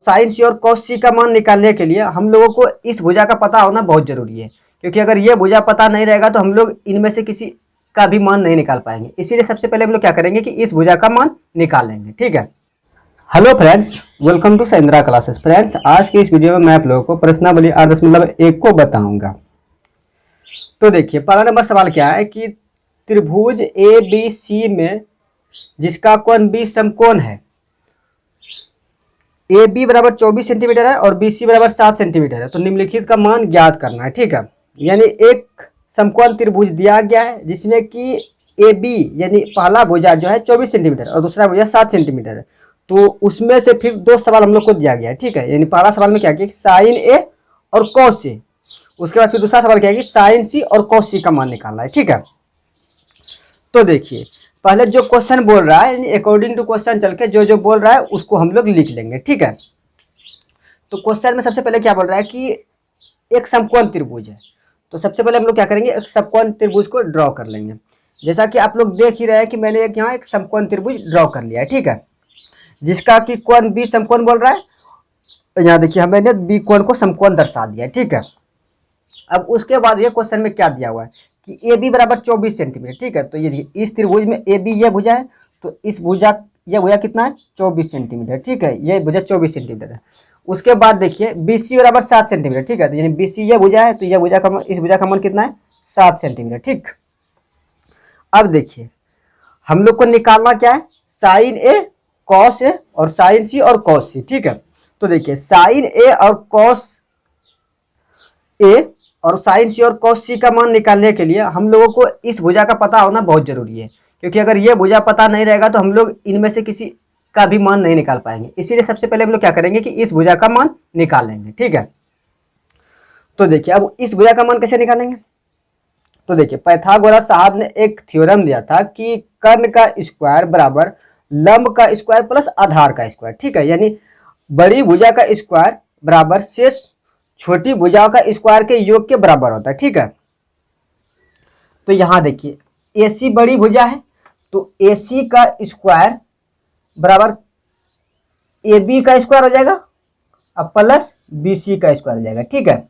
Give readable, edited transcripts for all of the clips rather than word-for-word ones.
Sign सी और cos सी का मान निकालने के लिए हम लोगों को इस भुजा का पता होना बहुत जरूरी है, क्योंकि अगर ये भुजा पता नहीं रहेगा तो हम लोग इनमें से किसी का भी मान नहीं निकाल पाएंगे। इसीलिए सबसे पहले हम लोग क्या करेंगे कि इस भुजा का मान निकाल लेंगे। ठीक है, hello friends, welcome to Sendra classes. Friends, आज की इस वीडियो में मैं आप लोगों को प्रश्नावली 8.1 को बताऊंगा। तो देखिए, पहला नंबर सवाल क्या है कि त्रिभुज ए बी सी में जिसका कोण बी समकोण है, ए बी बराबर 24 सेंटीमीटर है और बी सी बराबर 7 सेंटीमीटर है, तो निम्नलिखित का मान ज्ञात करना है। ठीक है, यानी एक समकोण त्रिभुज दिया गया है जिसमें कि ए बी यानी पहला भुजा जो है 24 सेंटीमीटर और दूसरा भुजा 7 सेंटीमीटर है, तो उसमें से फिर दो सवाल हम लोग को दिया गया है। ठीक है, यानी पहला सवाल में क्या किया, साइन ए और कॉस ए, उसके बाद फिर दूसरा सवाल क्या है कि साइन सी और कॉस सी का मान निकालना है। ठीक है, तो देखिए पहले जो क्वेश्चन बोल रहा है अकॉर्डिंग टू क्वेश्चन चल के जो बोल रहा है उसको हम लोग लिख लेंगे। ठीक है, तो क्वेश्चन में सबसे पहले क्या बोल रहा है कि एक समकोण त्रिभुज है, तो सबसे पहले हम लोग क्या करेंगे, एक समकोण त्रिभुज को ड्रॉ कर लेंगे। जैसा कि आप लोग देख ही रहे हैं कि मैंने यहाँ एक समकोण त्रिभुज ड्रॉ कर लिया है। ठीक है, जिसका कि कोण बी समकोण बोल रहा है, यहाँ देखिए मैंने बी कोण को समकोण दर्शा दिया है। ठीक है, अब उसके बाद ये क्वेश्चन में क्या दिया हुआ है कि ए बी बराबर 24 सेंटीमीटर। ठीक है, तो ये इस त्रिभुज में ए बी ये भुजा है, तो इस भुजा ये भुजा कितना है 24 सेंटीमीटर। ठीक है, ये भुजा 24 सेंटीमीटर है। उसके बाद देखिए बी सी बराबर 7 सेंटीमीटर। ठीक है, तो यानी बी सी ये भुजा है, तो यह भुजा का इस भुजा का मान कितना है 7 सेंटीमीटर। ठीक, अब देखिए हम लोग को निकालना क्या है, साइन ए कॉस ए और साइन सी और कॉस सी। ठीक है, तो देखिए साइन ए और कॉस ए और साइन सी और कॉस सी का मान निकालने के लिए हम लोगों को इस भुजा का पता होना बहुत जरूरी है, क्योंकि अगर ये भुजा पता नहीं रहेगा तो हम लोग इनमें से किसी का भी मान नहीं निकाल पाएंगे। इसीलिए सबसे पहले हम लोग क्या करेंगे कि इस भुजा का मान निकाल लेंगे। ठीक है, तो देखिए अब इस भुजा का मान कैसे निकालेंगे, तो देखिए पाइथागोरस साहब ने एक थ्योरम दिया था कि कर्ण का स्क्वायर बराबर लंब का स्क्वायर प्लस आधार का स्क्वायर। ठीक है, यानी बड़ी भुजा का स्क्वायर बराबर शेष छोटी भुजाओं का स्क्वायर के योग के बराबर होता है। ठीक है, तो यहां देखिए AC बड़ी भुजा है, तो AC का स्क्वायर बराबर AB का स्क्वायर हो जाएगा अब प्लस BC का स्क्वायर हो जाएगा। ठीक है,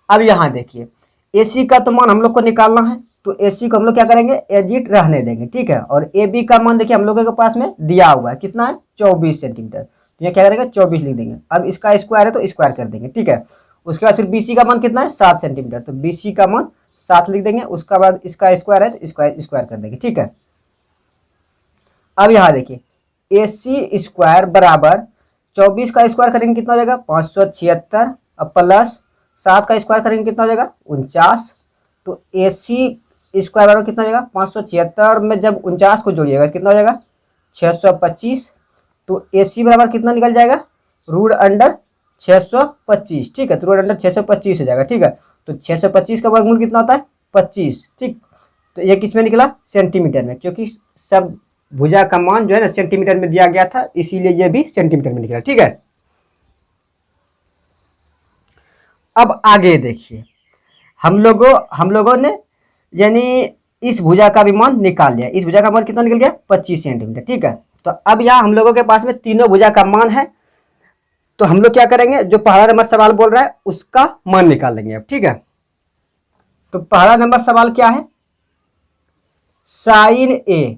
अब यहां देखिए AC का तो मान हम लोग को निकालना है, तो AC को हम लोग क्या करेंगे एज इट रहने देंगे। ठीक है, और AB का मान देखिए हम लोगों के पास में दिया हुआ है कितना है 24 सेंटीमीटर, तो ये क्या करेंगे 24 लिख देंगे। अब इसका स्क्वायर है तो स्क्वायर कर देंगे। ठीक है, उसके बाद फिर BC का मान कितना है 7 सेंटीमीटर, तो BC का मान 7 लिख देंगे। उसके बाद इसका स्क्वायर है तो स्क्वायर कर देंगे। ठीक है, अब यहाँ देखिए AC स्क्वायर बराबर 24 का स्क्वायर करेंगे कितना हो जाएगा 576, अब प्लस 7 का स्क्वायर करेंगे कितना हो जाएगा 49, तो AC स्क्वायर बराबर कितना हो जाएगा 576 में जब 49 को जोड़िएगा कितना हो जाएगा 625, तो AC बराबर कितना निकल जाएगा रूट अंडर 625। ठीक है, तो रूट अंडर 625 हो जाएगा। ठीक है, तो 625 का वर्गमूल कितना होता है 25। ठीक, तो ये किस में निकला सेंटीमीटर में, क्योंकि सब भुजा का मान जो है ना सेंटीमीटर में दिया गया था, इसीलिए ये भी सेंटीमीटर में निकला। ठीक है, अब आगे देखिए हम लोगों ने यानी इस भुजा का भी मान निकाल लिया। इस भुजा का मान कितना निकल गया 25 सेंटीमीटर। ठीक है, तो अब यहाँ हम लोगों के पास में तीनों भुजा का मान है, तो हम लोग क्या करेंगे जो पहला नंबर सवाल बोल रहा है उसका मान निकाल लेंगे अब। ठीक है, तो पहला नंबर सवाल क्या है, साइन ए,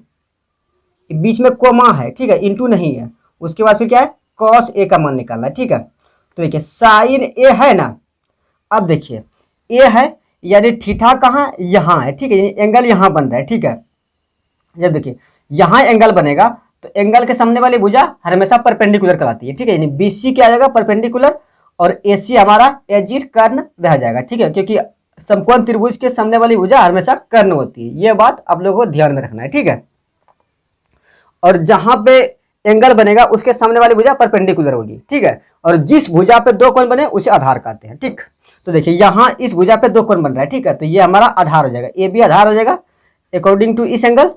बीच में कोमा है। ठीक है, इंटू नहीं है, उसके बाद फिर क्या है कॉस ए का मान निकालना है। ठीक है, तो देखिए साइन ए है ना, अब देखिए ए है यानी थीटा कहाँ यहाँ है। ठीक है, एंगल यहाँ बन रहा है। ठीक है, जब देखिए यहाँ एंगल बनेगा तो एंगल के सामने वाली भुजा हमेशा परपेंडिकुलर कहलाती है। ठीक है, यानी BC क्या आ जाएगा परपेंडिकुलर और AC हमारा एज इट कर्ण रह जाएगा। ठीक है, क्योंकि समकोण त्रिभुज के सामने वाली भुजा हमेशा कर्ण होती है, ये बात आप लोगों को ध्यान में रखना है। ठीक है, और जहां पे एंगल बनेगा उसके सामने वाली भुजा परपेंडिकुलर होगी। ठीक है, और जिस भुजा पे दो कोण बने उसे आधार कहते हैं। ठीक, तो देखिए यहाँ इस भुजा पे दो कोण बन रहा है। ठीक है, तो ये हमारा आधार हो जाएगा, AB आधार हो जाएगा अकॉर्डिंग टू इस एंगल।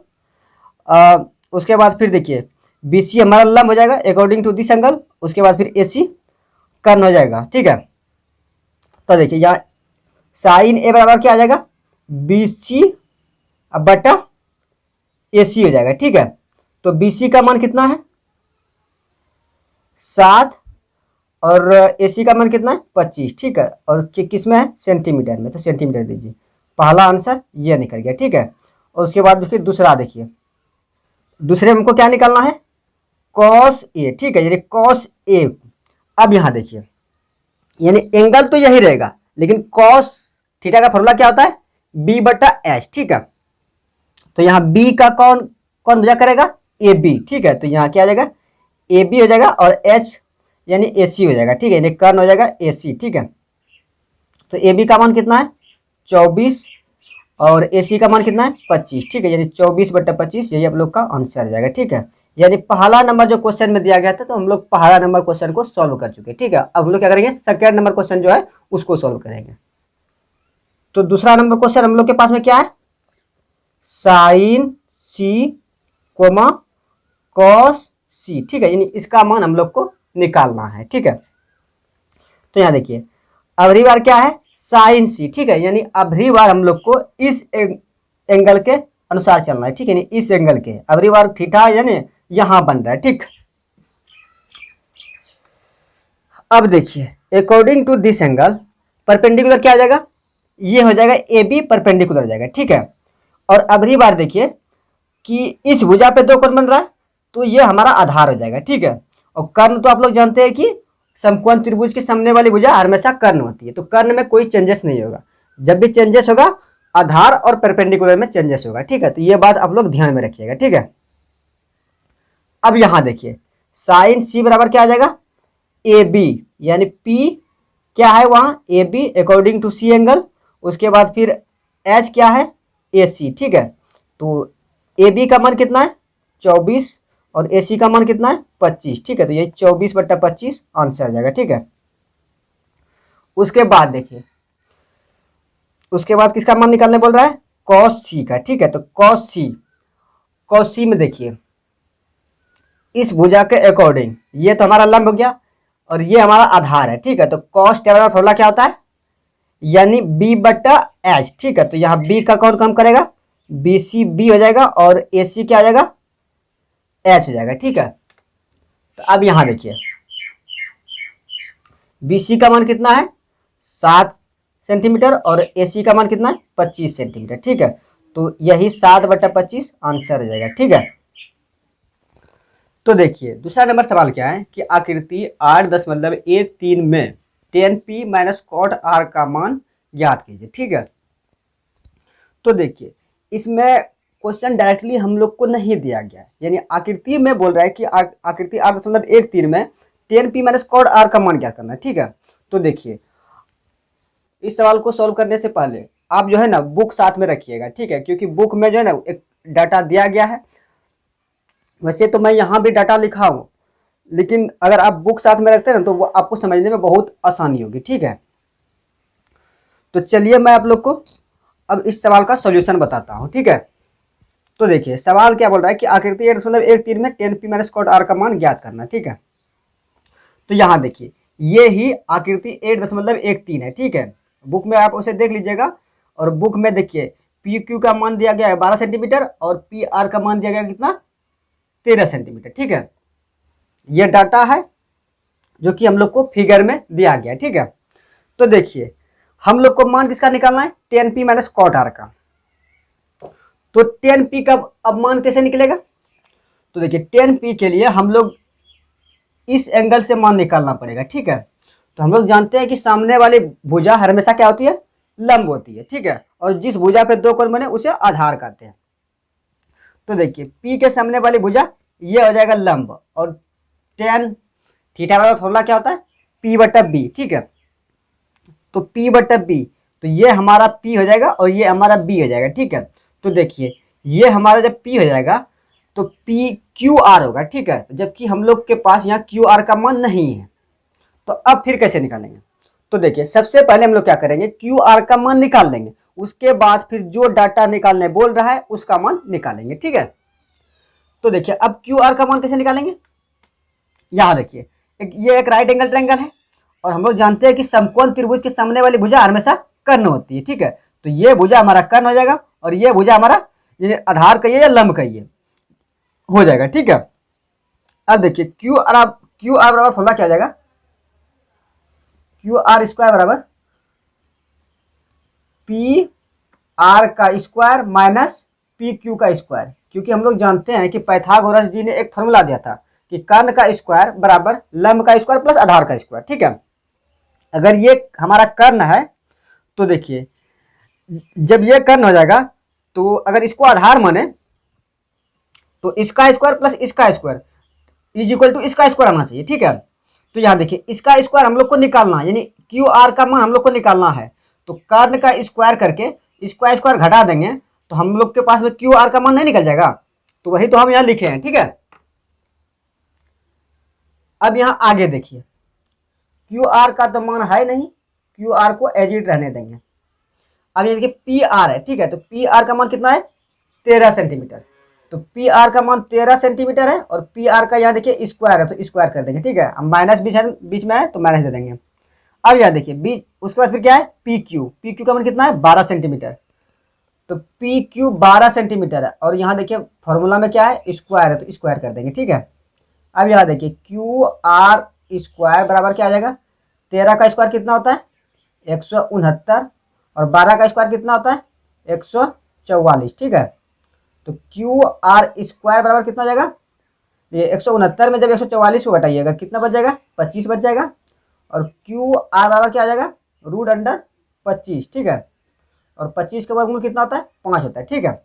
उसके बाद फिर देखिए BC हमारा लंब हो जाएगा अकॉर्डिंग टू दिस एंगल। उसके बाद फिर AC कर्ण हो जाएगा। ठीक है, तो देखिए यहाँ साइन ए बराबर क्या आ जाएगा BC बटा AC हो जाएगा। ठीक है, तो BC का मान कितना है 7 और AC का मान कितना है 25, ठीक है। और किस में है, सेंटीमीटर में, तो सेंटीमीटर दीजिए। पहला आंसर ये निकल गया, ठीक है। और उसके बाद फिर दूसरा देखिए, दूसरे में हमको क्या निकालना है, cos A, ठीक है, यानी cos A। अब यहाँ देखिए, यानी एंगल तो यही रहेगा, लेकिन cos थीटा का फॉर्मूला क्या होता है, B/H, ठीक है। तो यहाँ B का कौन कौन भुजा करेगा, AB, ठीक है। तो यहाँ क्या आ जाएगा, AB हो जाएगा, और H यानी AC हो जाएगा, ठीक है, यानी कर्ण हो जाएगा AC, ठीक है। तो AB का मान कितना है 24, और AC का मान कितना है 25, ठीक है, यानी 24/25, यही आप लोग का आंसर आ जाएगा, ठीक है। यानी पहला नंबर जो क्वेश्चन में दिया गया था, तो हम लोग पहला नंबर क्वेश्चन को सॉल्व कर चुके, ठीक है। अब हम लोग क्या करेंगे, सेकेंड नंबर क्वेश्चन जो है उसको सॉल्व करेंगे। तो दूसरा नंबर क्वेश्चन हम लोग के पास में क्या है, साइन C, cos C, ठीक है, यानी इसका मान हम लोग को निकालना है, ठीक है। तो यहाँ देखिए, अबरी बार क्या है, साइन C, ठीक है, यानी अबरी बार हम लोग को इस एंगल के अनुसार चलना है, ठीक है, इस एंगल के, अबरी बार थीटा यानी यहां बन रहा है, ठीक। अब देखिए, according to this angle perpendicular क्या आ जाएगा, ये हो जाएगा AB परपेंडिकुलर हो जाएगा, ठीक है। और अबरी बार देखिए कि इस भुजा पे दो कोण बन रहा है, तो ये हमारा आधार हो जाएगा, ठीक है। और कर्ण तो आप लोग जानते हैं कि समकोण त्रिभुज के सामने वाली भुजा हमेशा कर्ण होती है, तो कर्ण में कोई चेंजेस नहीं होगा। जब भी चेंजेस होगा आधार और परपेंडिकुलर में चेंजेस होगा, ठीक है। तो ये बात आप लोग ध्यान में रखिएगा, ठीक है। अब यहां देखिए, साइन C बराबर क्या आ जाएगा, AB, यानी P क्या है वहां, AB according to C angle. उसके बाद फिर H क्या है, AC, ठीक है। तो AB का मान कितना है 24, और AC का मान कितना है 25, ठीक है। तो ये 24/25 आंसर आ जाएगा, ठीक है। उसके बाद देखिए, उसके बाद किसका मान निकालने बोल रहा है, cos C का, ठीक है। तो cos C में देखिए, इस भुजा के अकॉर्डिंग ये तो हमारा लंब हो गया, और ये हमारा आधार है, ठीक है। तो cos टेबल का फॉर्मूला क्या होता है, यानी B/H, ठीक है। तो यहाँ B का कौन कम करेगा, BC B हो जाएगा, और AC क्या आ जाएगा, H हो जाएगा, ठीक है। तो अब यहां देखिए, BC का मान कितना है 7 सेंटीमीटर, और AC का मान कितना है 25 सेंटीमीटर, ठीक है। तो यही 7/25 आंसर हो जाएगा, ठीक है। तो देखिए, दूसरा नंबर सवाल क्या है कि आकृति 8.13 में tan P - cot R का मान ज्ञात कीजिए, ठीक है। तो देखिए, इसमें क्वेश्चन डायरेक्टली हम लोग को नहीं दिया गया है, यानी आकृति में बोल रहा है कि आकृति 8.13 में tan P - cot R का मान ज्ञात करना है, ठीक है। तो देखिए, इस सवाल को सॉल्व करने से पहले आप जो है ना बुक साथ में रखिएगा, ठीक है, क्योंकि बुक में जो है ना एक डाटा दिया गया है। वैसे तो मैं यहाँ भी डाटा लिखा हूँ, लेकिन अगर आप बुक साथ में रखते हैं ना तो वो आपको समझने में बहुत आसानी होगी, ठीक है। तो चलिए मैं आप लोग को अब इस सवाल का सॉल्यूशन बताता हूँ, ठीक है। तो देखिए, सवाल क्या बोल रहा है कि आकृति 8.13 में tan P - cot R का मान ज्ञात करना, ठीक है। तो यहाँ देखिए, ये ही आकृति 8.13 है, ठीक है। बुक में आप उसे देख लीजिएगा, और बुक में देखिए PQ का मान दिया गया है 12 सेंटीमीटर, और PR का मान दिया गया कितना 13 सेंटीमीटर, ठीक है। ये डाटा है जो कि हम लोग को फिगर में दिया गया, ठीक है। तो देखिए, हम लोग को मान किसका निकालना है, tan P - cot R का। तो tan P का अब मान कैसे निकलेगा, तो देखिए tan P के लिए हम लोग इस एंगल से मान निकालना पड़ेगा, ठीक है। तो हम लोग जानते हैं कि सामने वाली भुजा हमेशा क्या होती है, लंब होती है, ठीक है। और जिस भुजा पे दो कोण बने उसे आधार कहते हैं। तो देखिए, P के सामने वाली भुजा ये हो जाएगा लंब, और tan थीटा का फॉर्मूला क्या होता है, P/B, ठीक है। तो P/B, तो ये हमारा P हो जाएगा, और ये हमारा B हो जाएगा, ठीक है। तो देखिए, ये हमारा जब P हो जाएगा तो PQR होगा, ठीक है। जबकि हम लोग के पास यहाँ QR का मान नहीं है, तो अब फिर कैसे निकालेंगे। तो देखिए, सबसे पहले हम लोग क्या करेंगे, QR का मान निकाल लेंगे, उसके बाद फिर जो डाटा निकालने बोल रहा है उसका मान निकालेंगे, ठीक है। तो देखिए, अब QR का मान कैसे निकालेंगे, यहां देखिए, ये एक राइट एंगल ट्रायंगल है, और हम लोग जानते हैं कि समकोण त्रिभुज के सामने वाली भुजा हमेशा कर्ण होती है, ठीक है। तो ये भुजा हमारा कर्ण हो जाएगा, और ये भुजा हमारा ये आधार कहिए या लंब कहिए हो जाएगा, ठीक है। अब देखिए, क्यू आर बराबर फॉर्मूला क्या हो जाएगा, क्यू आर स्क्वायर बराबर पी आर का स्क्वायर माइनस पी क्यू का स्क्वायर, क्योंकि हम लोग जानते हैं कि पाइथागोरस जी ने एक फॉर्मूला दिया था कि कर्ण का स्क्वायर बराबर लंब का स्क्वायर प्लस आधार का स्क्वायर। ठीक है, अगर ये हमारा कर्ण है तो देखिए जब ये कर्ण हो जाएगा तो अगर इसको आधार माने तो इसका स्क्वायर प्लस इसका स्क्वायर इज इक्वल टू इसका स्क्वायर आना चाहिए। ठीक है, तो यहाँ देखिए इसका स्क्वायर हम लोग को निकालना है, यानी क्यू आर का मान हम लोग को निकालना है, तो कर्ण का स्क्वायर करके इसका स्क्वायर घटा देंगे तो हम लोग के पास में क्यू आर का मान नहीं निकल जाएगा, तो वही तो हम यहाँ लिखे हैं। ठीक है, अब यहाँ आगे देखिए क्यू आर का तो मान है नहीं, क्यू आर को एज इट रहने देंगे। अब ये देखिए पी आर है। ठीक है, तो पी आर का मान कितना है 13 सेंटीमीटर, तो पी आर का मान 13 सेंटीमीटर है और पी आर का यहाँ देखिए स्क्वायर है तो स्क्वायर कर देंगे। ठीक है, अब माइनस बीच में है तो माइनस दे देंगे। अब यहाँ देखिए बीच उसके बाद फिर क्या है पी क्यू का मान कितना है 12 सेंटीमीटर, तो पी क्यू 12 सेंटीमीटर है और यहाँ देखिए फॉर्मूला में क्या है स्क्वायर है तो स्क्वायर कर देंगे। ठीक है, अब यहाँ देखिए क्यू आर स्क्वायर बराबर क्या आ जाएगा 13 का स्क्वायर कितना होता है 169 और 12 का स्क्वायर कितना होता है 144। ठीक है, तो क्यू आर स्क्वायर बराबर कितना हो जाएगा, ये 169 में जब 144 को घटाइएगा कितना बच जाएगा 25 बच जाएगा और क्यू आर बराबर क्या आ जाएगा रूट अंडर 25। ठीक है, और 25 का वर्गमूल कितना होता है 5 होता है। ठीक है,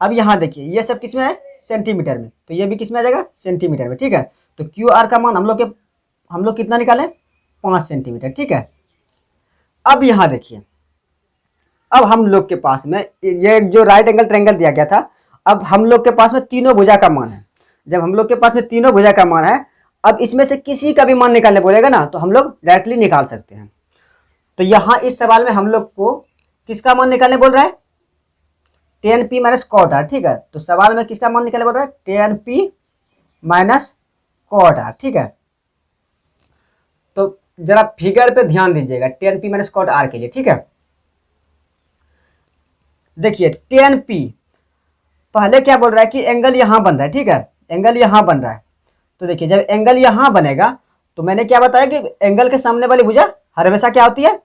अब यहाँ देखिए ये सब किस में है सेंटीमीटर में, तो ये भी किस में आ जाएगा सेंटीमीटर में। ठीक है, तो क्यू आर का मान हम लोग कितना निकाले 5 सेंटीमीटर। ठीक है, अब यहाँ देखिए अब हम लोग के पास में ये जो राइट एंगल ट्रायंगल दिया गया था, अब हम लोग के पास में तीनों भुजा का मान है। जब हम लोग के पास में तीनों भुजा का मान है, अब इसमें से किसी का भी मान निकालने बोलेगा ना तो हम लोग डायरेक्टली निकाल सकते हैं। तो यहाँ इस सवाल में हम लोग को किसका मान निकालने बोल रहा है 10p माइनस कॉट आर। ठीक है, तो सवाल में किसका मान निकालने बोल रहा है 10p माइनस कॉट आर। ठीक है, तो जरा फिगर पे ध्यान दीजिएगा 10p माइनस कॉट आर के लिए। ठीक है, देखिए 10p पहले क्या बोल रहा है कि एंगल यहां बन रहा है। ठीक है, एंगल यहां बन रहा है, तो देखिए जब एंगल यहां बनेगा तो मैंने क्या बताया कि एंगल के सामने वाली भुजा हर हमेशा क्या होती है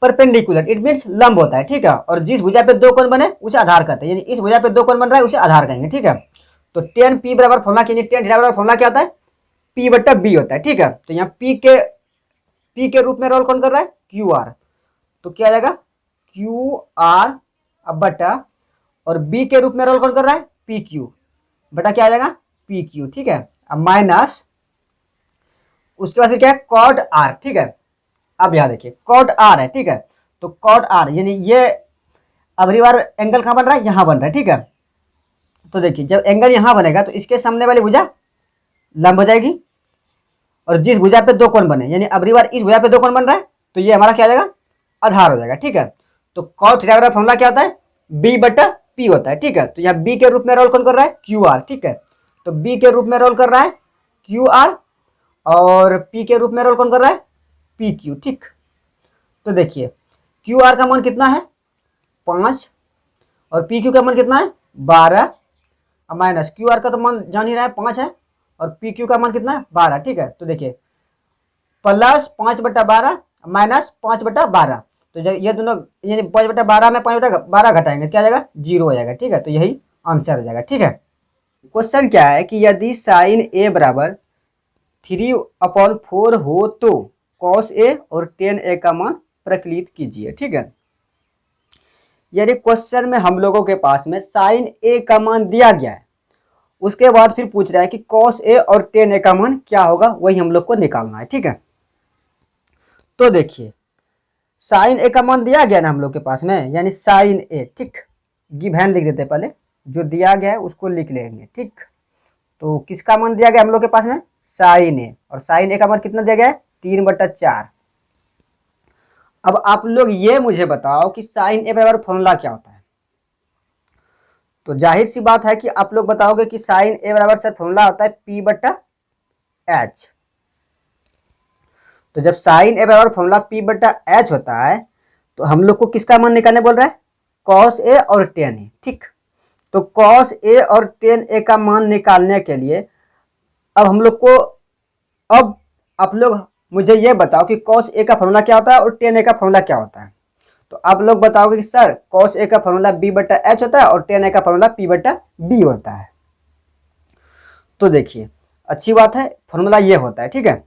परपेंडिकुलर, इट मीन्स लंब होता है। ठीक है, और जिस भुजा पे दो कोण बने उसे आधार कहते हैं, यानी इस भुजा पे दो कोण बन रहा है उसे आधार कहेंगे। ठीक है, तो 10p बराबर फॉर्मूला कीजिए 10 थीटा बराबर फॉर्मूला क्या होता है p बटा b होता है। ठीक है, तो यहाँ p के रूप में रोल कौन कर रहा है क्यू आर, तो क्या आ जाएगा क्यू आर अब बटा और b के रूप में रोल कौन कर रहा है पी क्यू बटा क्या आ जाएगा पी क्यू। ठीक है, अब माइनस उसके बाद फिर क्या है कॉट आर। ठीक है, अब यहाँ देखिए कॉट आर है। ठीक है, तो कॉट आर यानी ये अगली बार एंगल कहाँ बन रहा है यहाँ बन रहा है। ठीक है, तो देखिए जब एंगल यहाँ बनेगा तो इसके सामने वाली भुजा लंब हो जाएगी और जिस भुजा पे दो कोण बने यानी अगली बार इस भुजा पे दो कोण बन रहा है तो ये हमारा क्या आ जाएगा आधार हो जाएगा। ठीक है, तो कॉट थीटा का फॉर्मूला क्या होता है b बटा p होता है। ठीक है, तो यहाँ b के रूप में रोल कौन कर रहा है क्यू आर। ठीक है, तो b के रूप में रोल कर रहा है क्यू आर और p के रूप में रोल कौन कर रहा है पी क्यू। ठीक, तो देखिए क्यू आर का मान कितना है 5 और पी क्यू का मान कितना है 12 माइनस क्यू आर का तो मान जान ही रहा है 5 है और पी क्यू का मान कितना है 12। ठीक है, तो देखिए प्लस 5 बटा 12 माइनस 5 बटा 12, तो जब ये दोनों यानी 5 बटा 12 में 5 बटा 12 घटाएंगे क्या आ जाएगा 0 हो जाएगा। ठीक है, तो यही आंसर हो जाएगा। ठीक है, क्वेश्चन क्या है कि यदि साइन ए बराबर 3/4 हो तो कॉस ए और टेन ए का मान प्रकलित कीजिए। ठीक है, यदि क्वेश्चन में हम लोगों के पास में साइन ए का मान दिया गया है उसके बाद फिर पूछ रहा है कि कॉस ए और टेन ए का मान क्या होगा वही हम लोग को निकालना है। ठीक है, तो देखिए साइन ए का मान दिया गया ना हम लोग के पास में यानी साइन ए। ठीक, गिवन लिख देते पहले जो दिया गया है उसको लिख लेंगे। ठीक, तो किसका मान दिया गया हम लोग के पास में साइन ए और साइन ए का मान कितना दिया गया है 3/4। अब आप लोग ये मुझे बताओ कि साइन ए बराबर फॉर्मूला क्या होता है, तो जाहिर सी बात है कि आप लोग बताओगे कि साइन ए बराबर सर फॉर्मूला होता है p बटा एच। तो जब साइन ए बराबर फॉर्मूला p बटा एच होता है तो हम लोग को किसका मान निकालने बोल रहा है कॉस ए और टेन ए। ठीक, तो कॉस ए और टेन ए का मान निकालने के लिए अब हम लोग को अब आप लोग मुझे ये बताओ कि cos A का फॉर्मूला क्या होता है और tan A का फॉर्मूला क्या होता है। तो आप लोग बताओगे कि सर cos A का फॉर्मूला b बटा h होता है और tan A का फॉर्मूला p बटा b होता है। तो देखिए अच्छी बात है, फॉर्मूला ये होता है, ठीक है।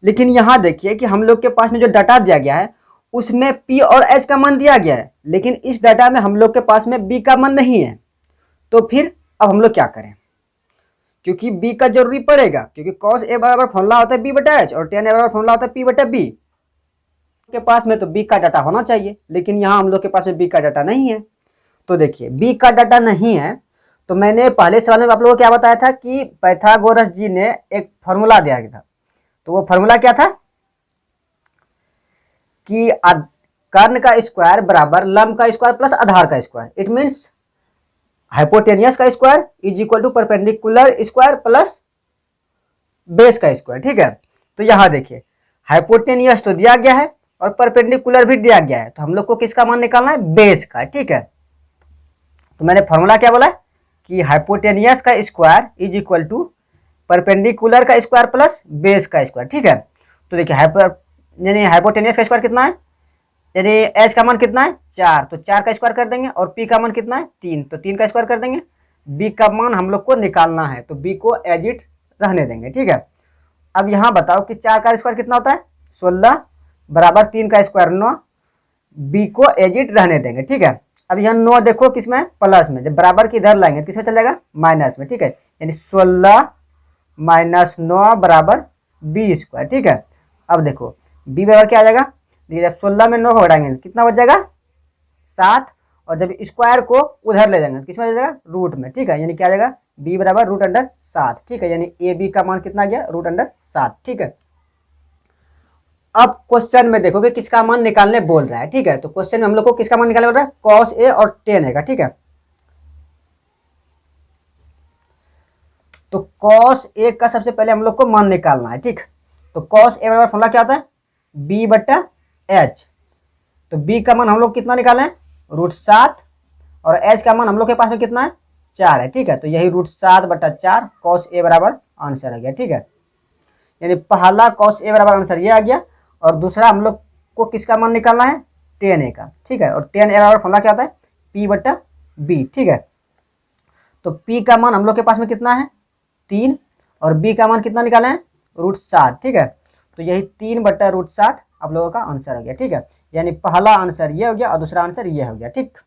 लेकिन यहाँ देखिए कि हम लोग के पास में जो डाटा दिया गया है उसमें p और h का मान दिया गया है, लेकिन इस डाटा में हम लोग के पास में b का मान नहीं है। तो फिर अब हम लोग क्या करें, क्योंकि b का जरूरी पड़ेगा, क्योंकि cos A बराबर फॉर्मूला होता है b बटा h और tan A बराबर फॉर्मूला होता है p बटा b। के पास में तो b का डाटा होना चाहिए, लेकिन यहाँ हम लोग के पास में b का डाटा नहीं है। तो देखिए b का डाटा नहीं है, तो मैंने पहले सवाल में आप लोगों को क्या बताया था कि पाइथागोरस जी ने एक फॉर्मूला दिया था। तो वो फॉर्मूला क्या था कि कर्ण का स्क्वायर बराबर लंब का स्क्वायर प्लस आधार का स्क्वायर, इट मीन्स हाइपोटेनियस का square is equal to perpendicular square plus base का स्क्वायर, ठीक है। तो यहाँ देखिए हाइपोटेनियस तो दिया गया है और परपेंडिकुलर भी दिया गया है, तो हम लोग को किसका मान निकालना है, बेस का, ठीक है। तो मैंने फॉर्मूला क्या बोला कि हाइपोटेनियस का square is equal to perpendicular का स्क्वायर प्लस बेस का स्क्वायर, ठीक है। तो देखिए यानी हाइपोटेनियस का स्क्वायर कितना है, यानी एच का मान कितना है 4, तो 4 का स्क्वायर कर देंगे, और पी का मान कितना है 3, तो 3 का स्क्वायर कर देंगे। बी का मान हम लोग को निकालना है, तो बी को एज इट रहने देंगे, ठीक है। अब यहाँ बताओ कि 4 का स्क्वायर कितना होता है 16 बराबर 3 का स्क्वायर 9, बी को एज इट रहने देंगे, ठीक है। अब यहाँ 9 देखो किसमें, प्लस में, जब बराबर की इधर लाएंगे किसमें चल जाएगा, माइनस में, ठीक है। यानी 16 माइनस 9 बराबर बी स्क्वायर, ठीक है। अब देखो बी बराबर क्या आ जाएगा, देखिए जब 16 में 9 को घटाएंगे कितना बच जाएगा 7, और जब स्क्वायर को उधर ले जाएंगे किसमें ले जाएगा, रूट में, ठीक है। यानी क्या आ जाएगा बी बराबर रूट अंडर 7, ठीक है। यानी ए बी का मान कितना गया, रूट अंडर 7, ठीक है। अब क्वेश्चन में देखो कि किसका मान निकालने बोल रहा है, ठीक है। तो क्वेश्चन में हम लोग को किसका मान निकालने बोल रहा है, cos A और tan A का, ठीक है। तो cos A का सबसे पहले हम लोग को मान निकालना है, ठीक। तो cos A बराबर फॉर्मूला क्या होता है, b बटा h। तो b का मान हम लोग कितना निकाले हैं, रूट 7, और h का मान हम लोग के पास में कितना है 4 है, ठीक है। तो यही रूट 7 बटा 4 cos A बराबर आंसर आ गया, ठीक है। यानी पहला cos A बराबर आंसर ये आ गया, और दूसरा हम लोग को किसका मान निकालना है, tan A का, ठीक है। और tan A बराबर फॉर्मूला क्या होता है, p बटा b, ठीक है। तो p का मान हम लोग के पास में कितना है 3, और b का मान कितना निकाले हैं रूट 7, ठीक है। तो यही 3 बटा रूट 7 आप लोगों का आंसर हो गया, ठीक है। यानी पहला आंसर ये हो गया और दूसरा आंसर ये हो गया, ठीक।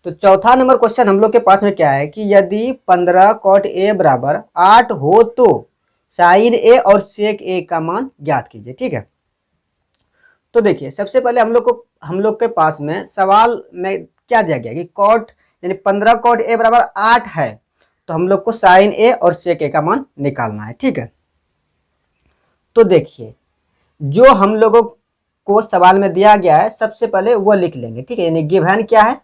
तो चौथा नंबर क्वेश्चन हम लोग के पास में क्या है कि यदि 15 cot A बराबर 8 हो तो साइन A और सेक A का मान ज्ञात कीजिए, ठीक है। तो देखिए सबसे पहले हम लोग के पास में सवाल में क्या दिया गया कि cot यानी 15 cot A बराबर 8 है, तो हम लोग को साइन A और सेक A का मान निकालना है, ठीक है। तो देखिए जो हम लोगों को सवाल में दिया गया है सबसे पहले वो लिख लेंगे, ठीक है। यानी गिवन क्या है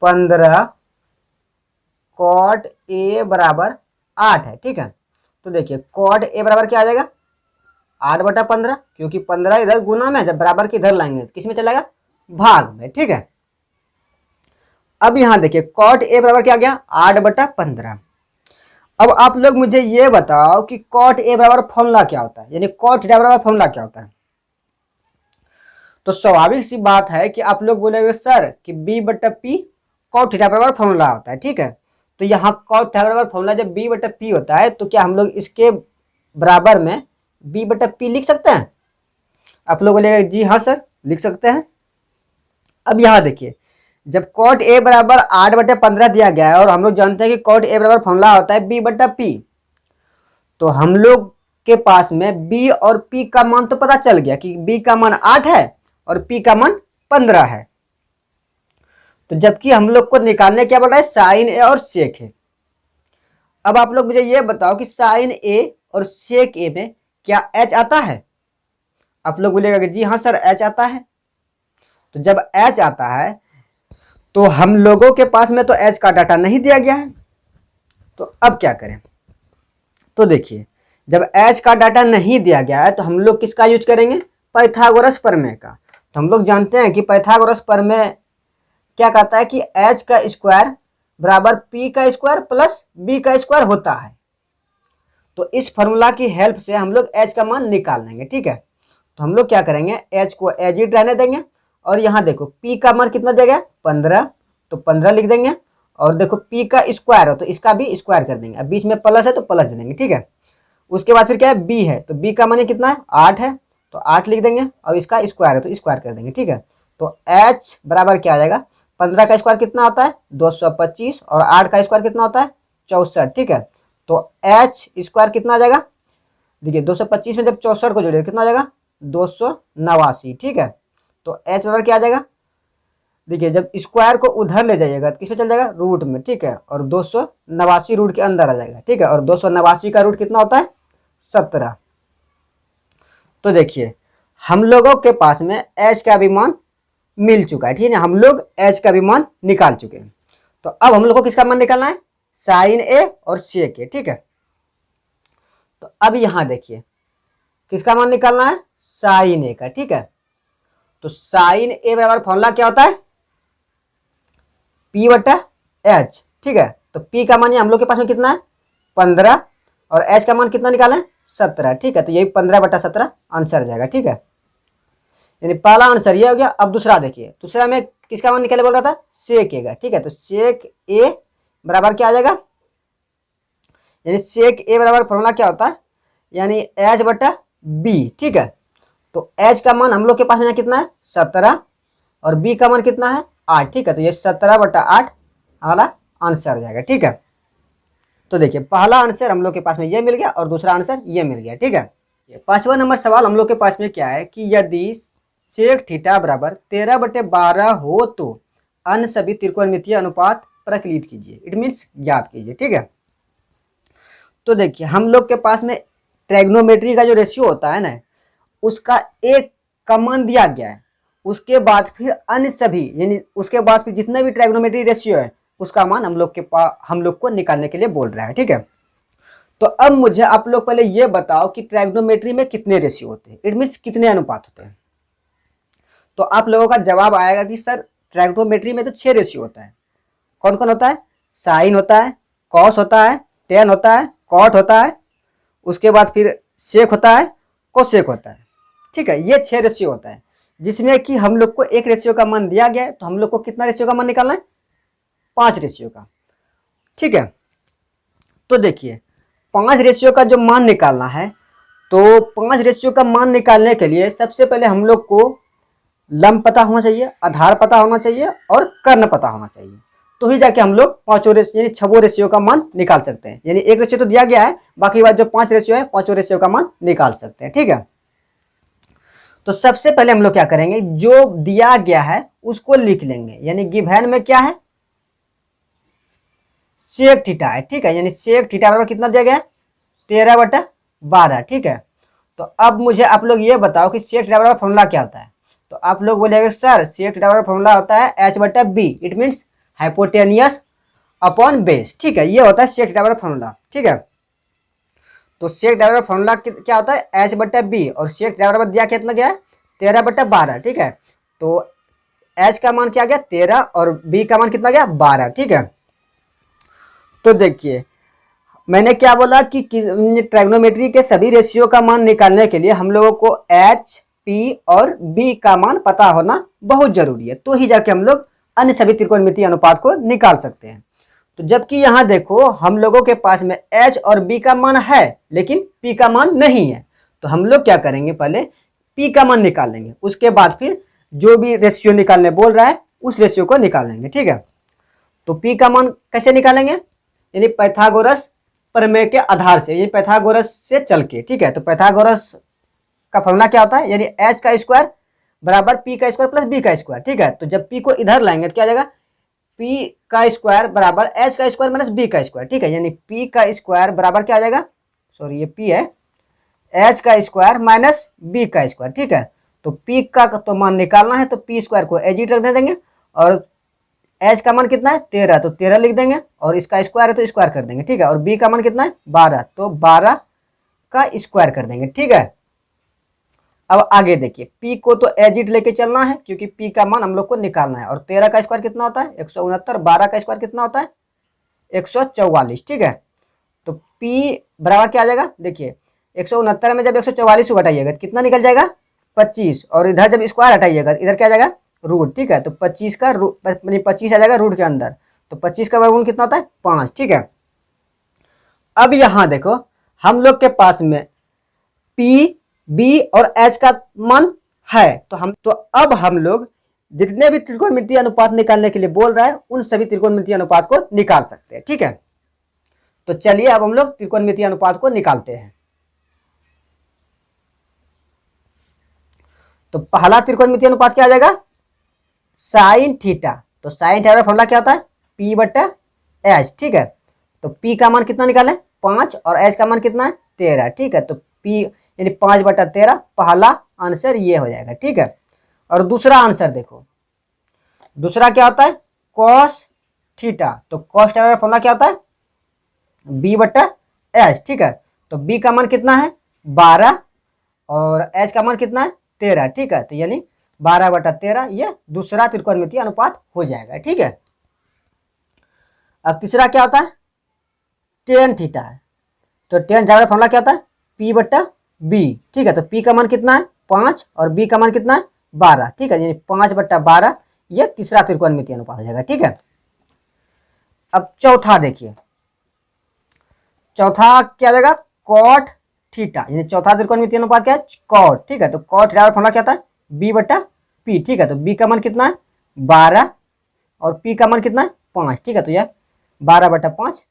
15 cot A बराबर 8 है, ठीक है। तो देखिए cot A बराबर क्या आ जाएगा 8 बटा 15, क्योंकि 15 इधर गुना में, जब बराबर की इधर लाएंगे किस में चलेगा, भाग में, ठीक है। अब यहां देखिए cot A बराबर क्या आ गया 8 बटा 15। अब आप लोग मुझे ये बताओ कि cot A बराबर फॉर्मूला क्या होता है, यानी cot थीटा बराबर फॉर्मूला क्या होता है। तो स्वाभाविक सी बात है कि आप लोग बोलेंगे सर कि b बटा p cot थीटा बराबर फॉर्मूला होता है, ठीक है। तो यहाँ cot थीटा बराबर फॉर्मूला जब b बटा p होता है, तो क्या हम लोग इसके बराबर में b बटा p लिख सकते हैं। आप लोग बोलेंगे जी हाँ सर लिख सकते हैं। अब यहाँ देखिए जब cot A बराबर 8 बटे 15 दिया गया है और हम लोग जानते हैं कि cot A बराबर फॉर्मूला होता है b बटा p, तो हम लोग के पास में b और p का मान तो पता चल गया कि b का मान 8 है और p का मान 15 है। तो जबकि हम लोग को निकालने क्या बोल रहा है साइन A और सेक A। अब आप लोग मुझे ये बताओ कि साइन A और सेक A में क्या h आता है। आप लोग बोलेगा कि जी हाँ सर h आता है। तो जब h आता है तो हम लोगों के पास में तो h का डाटा नहीं दिया गया है, तो अब क्या करें। तो देखिए जब h का डाटा नहीं दिया गया है तो हम लोग किसका यूज करेंगे, पाइथागोरस प्रमेय का। तो हम लोग जानते हैं कि पाइथागोरस प्रमेय क्या कहता है कि h का स्क्वायर बराबर p का स्क्वायर प्लस b का स्क्वायर होता है। तो इस फॉर्मूला की हेल्प से हम लोग एच का मान निकाल लेंगे, ठीक है। तो हम लोग क्या करेंगे, एच को एज इट रहने देंगे, और यहाँ देखो पी का मान कितना दिया गया 15, तो 15 लिख देंगे, और देखो पी का स्क्वायर हो तो इसका भी स्क्वायर कर देंगे, अब बीच में प्लस है तो प्लस दे देंगे, ठीक है। उसके बाद फिर क्या है, बी है, तो बी का मान कितना है 8 है, तो 8 लिख देंगे, और इसका स्क्वायर है तो स्क्वायर कर देंगे, ठीक है। तो एच बराबर क्या आ जाएगा, 15 का स्क्वायर कितना होता है 225, और 8 का स्क्वायर कितना होता है 64, ठीक है। तो एच स्क्वायर कितना आ जाएगा, देखिए 225 में जब 64 को जोड़िए कितना आ जाएगा 289, ठीक है। तो एच बराबर क्या आ जाएगा, देखिए जब स्क्वायर को उधर ले जाइएगा तो किस में चल जाएगा, रूट में, ठीक है, और 289 रूट के अंदर आ जाएगा, ठीक है, और 289 का रूट कितना होता है 17। तो देखिए हम लोगों के पास में एच का भी मान मिल चुका है, ठीक है, हम लोग एच का भी मान निकाल चुके हैं। तो अब हम लोग को किसका मान निकालना है, साइन ए और सेक ए, ठीक है। तो अब यहां देखिए किसका मान निकालना है, साइन ए का, ठीक है। तो साइन ए बराबर फॉर्मूला क्या होता है, पी बटा एच, ठीक है। तो पी का मान हम लोग के पास में कितना है 15, और एच का मान कितना निकाला है 17, ठीक है। तो यही 15/17 आंसर जाएगा, ठीक है। यानी पहला आंसर ये हो गया। अब दूसरा देखिए, दूसरा में किसका मान निकाले बोल रहा था, सेक ए का, ठीक है। तो सेक ए बराबर क्या आ जाएगा, यानी सेक ए बराबर फॉर्मूला क्या होता है, यानी एच बटा बी, ठीक है। तो एच का मान हम लोग के पास में कितना है 17, और बी का मान कितना है 8, ठीक है। तो ये 17/8 हमारा आंसर आ जाएगा, ठीक है। तो देखिए पहला आंसर हम लोग के पास में ये मिल गया, और दूसरा आंसर ये मिल गया, ठीक है। 5वां नंबर सवाल हम लोग के पास में क्या है कि यदि सेक थीटा बराबर 13/12 हो तो अन्य सभी त्रिकोणमितीय अनुपात प्रकलित कीजिए, इट मीन्स ज्ञात कीजिए, ठीक है। तो देखिए हम लोग के पास में ट्रायगोनोमेट्री का जो रेशियो होता है ना, उसका एक का मान दिया गया है, उसके बाद फिर अन्य सभी, यानी उसके बाद फिर जितने भी ट्रायगोनोमेट्री रेशियो है उसका मान हम लोग को निकालने के लिए बोल रहा है, ठीक है। तो अब मुझे आप लोग पहले ये बताओ कि ट्रायगोनोमेट्री में कितने रेशियो होते हैं, इट मीन्स कितने अनुपात होते हैं। तो आप लोगों का जवाब आएगा कि सर ट्रायगोनोमेट्री में तो 6 रेशियो होता है। कौन कौन होता है, साइन होता है, कॉस होता है, टेन होता है, कॉट होता है, उसके बाद फिर सेक होता है, कोसेक होता है, ठीक है। ये 6 रेशियो होता है, जिसमें कि हम लोग को एक रेशियो का मान दिया गया है, तो हम लोग को कितना रेशियो का मान निकालना है 5 रेशियो का, ठीक है। तो देखिए 5 रेशियो का जो मान निकालना है, तो 5 रेशियो का मान निकालने के लिए सबसे पहले हम लोग को लंब पता होना चाहिए, आधार पता होना चाहिए, और कर्ण पता होना चाहिए, तो ही जाके हम लोग 5 रेशियो यानी 6 रेशियो का मान निकाल सकते हैं। यानी एक रेशियो तो दिया गया है, बाकी बात जो 5 रेशियो है 5 रेशियो का मान निकाल सकते हैं, ठीक है। तो सबसे पहले हम लोग क्या करेंगे, जो दिया गया है उसको लिख लेंगे, यानी गिवन में क्या है सेक थीटा है, ठीक है। यानी सेक थीटा बराबर कितना दिया गया है 13/12, ठीक है। तो अब मुझे आप लोग ये बताओ कि सेक थीटा बराबर फॉर्मूला क्या होता है। तो आप लोग बोलेंगे सर सेक थीटा बराबर फॉर्मूला होता है h/b, it means hypotenuse upon base, ठीक है। ये होता है सेक थीटा बराबर फॉर्मूला, ठीक है। तो सेक थीटा बराबर फॉर्मूला क्या होता है h/b, और सेक थीटा बराबर दिया कितना गया है 13/12, ठीक है। तो h का मान क्या गया 13, और b का मान कितना गया 12, ठीक है। तो देखिए मैंने क्या बोला कि ट्रायगोनोमेट्री के सभी रेशियो का मान निकालने के लिए हम लोगों को एच, पी और बी का मान पता होना बहुत जरूरी है, तो ही जाके हम लोग अन्य सभी त्रिकोणमितीय अनुपात को निकाल सकते हैं। तो जबकि यहाँ देखो हम लोगों के पास में एच और बी का मान है लेकिन पी का मान नहीं है, तो हम लोग क्या करेंगे पहले पी का मान निकाल लेंगे, उसके बाद फिर जो भी रेशियो निकालने बोल रहा है उस रेशियो को निकाल लेंगे, ठीक है। तो पी का मान कैसे निकालेंगे, यानी पाइथागोरस प्रमेय के आधार से, यानी पाइथागोरस से चल के, ठीक है। तो पाइथागोरस का फॉर्मूला क्या होता है, यानी एच का स्क्वायर बराबर पी का स्क्वायर प्लस बी का स्क्वायर, ठीक है। तो जब पी को इधर लाएंगे तो क्या आ जाएगा पी का स्क्वायर बराबर एच का स्क्वायर माइनस बी का स्क्वायर, ठीक है। यानी पी का स्क्वायर बराबर क्या आ जाएगा, सॉरी ये पी है, एच का स्क्वायर माइनस बी का स्क्वायर, ठीक है। तो पी का तो मान निकालना है, तो पी स्क्वायर को एज इट रख देंगे, और एच का मान कितना है 13, तो 13 लिख देंगे, और इसका स्क्वायर है तो स्क्वायर कर देंगे, ठीक है। और बी का मान कितना है 12, तो 12 का स्क्वायर कर देंगे, ठीक है। अब आगे देखिए p को तो एज इट लेके चलना है क्योंकि p का मान हम लोग को निकालना है, और 13 का स्क्वायर कितना होता है 169, 12 का स्क्वायर कितना होता है 144, ठीक है। तो P बराबर क्या आ जाएगा, देखिए 169 में जब 144 को घटाइएगा कितना निकल जाएगा 25, और इधर जब स्क्वायर हटाइएगा इधर क्या आ जाएगा रूट। ठीक है, तो 25 का रूट 25 आ जाएगा रूट के अंदर, तो 25 का वर्गमूल कितना होता है 5। ठीक है, अब यहां देखो हम लोग के पास में P, B और H का मान है, तो अब हम लोग जितने भी त्रिकोणमितीय अनुपात निकालने के लिए बोल रहा है उन सभी त्रिकोणमितीय अनुपात को निकाल सकते हैं। ठीक है, तो चलिए अब हम लोग त्रिकोणमितीय अनुपात को निकालते हैं। तो पहला त्रिकोणमितीय अनुपात क्या आ जाएगा साइन थीटा। तो साइन थीटा का फॉर्मूला क्या होता है P बट्टा H। ठीक है, तो P का मान कितना निकालें 5 और H का मान कितना है 13। ठीक है, तो P यानी 5 बट्टा 13 पहला आंसर ये हो जाएगा। ठीक है, और दूसरा आंसर देखो, दूसरा क्या होता है कॉस थीटा। तो कॉस थीटा का फॉर्मूला क्या होता है B बट्टा H। ठीक है, तो B का मान कितना है 12 और H का मान कितना है 13। ठीक है, तो यानी 12 बटा 13 ये दूसरा त्रिकोणमितीय अनुपात हो जाएगा। ठीक है, अब तीसरा क्या होता है टेन थीटा है। तो टेन थीटा का फॉर्मूला क्या होता है P बट्टा B। ठीक है, तो P का मान कितना है 5 और B का मान कितना है 12। ठीक है, यानी 5 बट्टा 12 ये तीसरा त्रिकोणमितीय अनुपात हो जाएगा। ठीक है, अब चौथा देखिए, चौथा क्या जाएगा कॉट थीटा, यानी चौथा त्रिकोणमितीय अनुपात क्या है कॉट। ठीक है, तो कॉट थीटा का फॉर्मूला क्या होता है B बट्टा P। ठीक है, तो B का मान कितना है 12 और P का मान कितना है 5। ठीक है, तो यह 12 बट्टा 5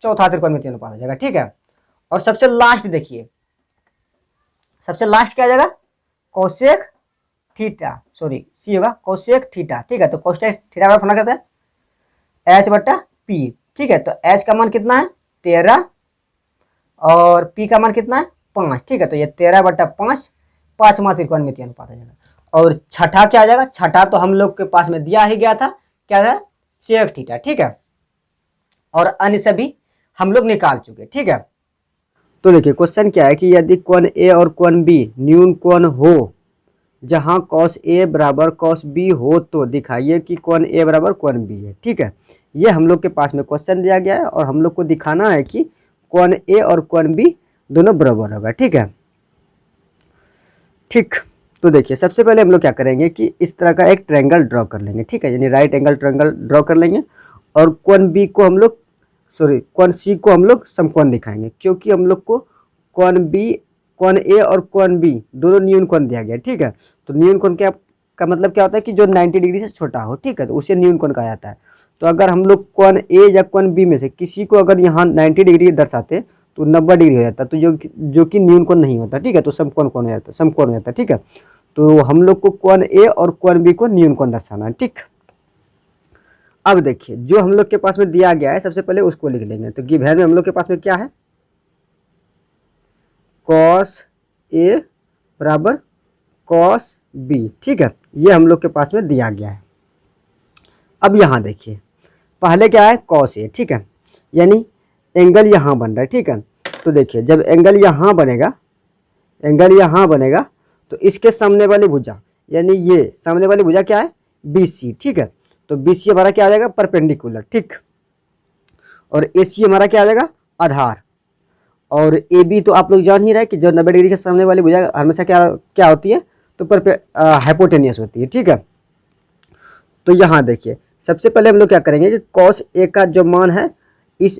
चौथा त्रिकोणमितीय अनुपात हो जाएगा। ठीक है, और सबसे लास्ट देखिए, सबसे लास्ट क्या आ जाएगा कोसेक थीटा, सॉरी सी होगा कोसेक थीटा। ठीक है, तो कोसेक थीटा का फॉर्मूला क्या होता है H बट्टा P। ठीक है, तो H का मान कितना है 13 और P का मान कितना है 5। ठीक है, तो ये 13 बट्टा 5 पांचवा त्रिकोणमितीय अनुपात आ जाएगा। और छठा क्या आ जाएगा, छठा तो हम लोग के पास में दिया ही गया था, क्या था सेक थीटा। ठीक है, और अन्य सभी हम लोग निकाल चुके। ठीक है, तो देखिए क्वेश्चन क्या है कि यदि कोण A और कोण B न्यून कोण हो जहां cos A बराबर cos B हो तो दिखाइए कि कोण A बराबर कोण B है। ठीक है, ये हम लोग के पास में क्वेश्चन दिया गया है और हम लोग को दिखाना है कि कोण A और कोण B दोनों बराबर होगा। ठीक है, ठीक, तो देखिए सबसे पहले हम लोग क्या करेंगे कि इस तरह का एक ट्रायंगल ड्रॉ कर लेंगे। ठीक है, यानी राइट एंगल ट्रायंगल ड्रॉ कर लेंगे और कोण B को हम लोग कोण C को हम लोग समकोण दिखाएंगे, क्योंकि हम लोग को कोण A और कोण B दोनों न्यून कोण दिया गया। ठीक है, तो न्यून कोण का मतलब क्या होता है कि जो 90 डिग्री से छोटा हो। ठीक है, तो उसे न्यून कोण कहा जाता है। तो अगर हम लोग कोण A या कोण B में से किसी को अगर यहाँ 90 डिग्री दर्शाते तो 90 डिग्री हो जाता, तो जो कि न्यून कोण नहीं होता। ठीक है, तो समकोण कोण हो जाता, समकोण हो जाता। ठीक है, तो हम लोग को कोण A और कोण B को न्यून कोण दर्शाना है। ठीक, अब देखिए जो हम लोग के पास में दिया गया है सबसे पहले उसको लिख लेंगे। तो गिवन में हम लोग के पास में क्या है cos A बराबर cos B। ठीक है, ये हम लोग के पास में दिया गया है। अब यहाँ देखिए पहले क्या है cos A। ठीक है, यानी एंगल यहाँ बन रहा है। ठीक है, तो देखिए जब एंगल यहाँ बनेगा तो इसके सामने वाली भुजा यानी ये सामने वाली भुजा क्या है BC। ठीक है, तो BC हमारा क्या आ जाएगा परपेंडिकुलर। ठीक, और AC हमारा क्या आ जाएगा आधार, और AB तो आप लोग जान ही रहे कि जो 90 डिग्री के सामने वाली भुजा हमेशा क्या होती है तो हाइपोटेनियस होती है। ठीक है, तो यहाँ देखिए सबसे पहले हम लोग क्या करेंगे कि cos A का जो मान है इस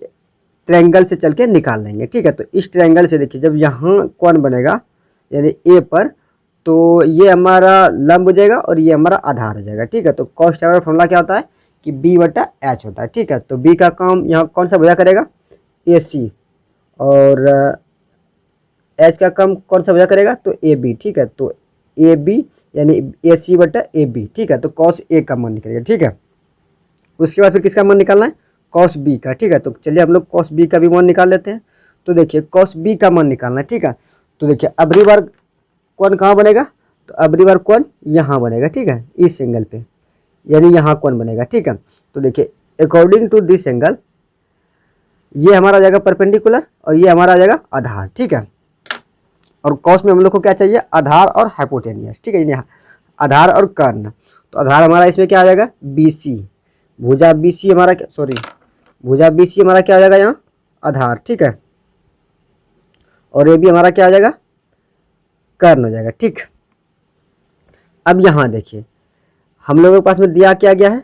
ट्रायंगल से चल के निकाल लेंगे। ठीक है, तो इस ट्रायंगल से देखिए जब यहाँ कोण बनेगा यानी A पर, तो ये हमारा लंब हो जाएगा और ये हमारा आधार हो जाएगा। ठीक है, तो cos थीटा का फॉर्मूला क्या होता है कि B बटा H होता है। ठीक है, तो B का काम यहाँ कौन सा भुजा करेगा AC और H का काम कौन सा भुजा करेगा तो AB। ठीक है, तो AB यानी AC बटा AB। ठीक है, तो cos A का मान निकलेगा। ठीक है, उसके बाद फिर किसका मान निकालना है cos B का। ठीक है, तो चलिए हम लोग cos B का भी मान निकाल लेते हैं। तो देखिए cos B का मान निकालना है। ठीक है, तो देखिए अबरी बार कोण कहाँ बनेगा तो अबरी बार कोण यहाँ बनेगा। ठीक है, इस एंगल पे यानी यहाँ कोण बनेगा। ठीक है, तो देखिए अकॉर्डिंग टू दिस एंगल ये हमारा आ जाएगा परपेंडिकुलर और ये हमारा आ जाएगा आधार। ठीक है, और कॉस में हम लोग को क्या चाहिए आधार और हाइपोटेनियस। ठीक है, यानी आधार और कर्ण। तो आधार हमारा इसमें क्या आ जाएगा BC, भुजा BC हमारा भुजा BC हमारा क्या आ जाएगा यहाँ आधार। ठीक है, और ए बी हमारा क्या हो जाएगा, कर्ण हो जाएगा। ठीक, अब यहाँ देखिए हम लोगों के पास में दिया क्या गया है,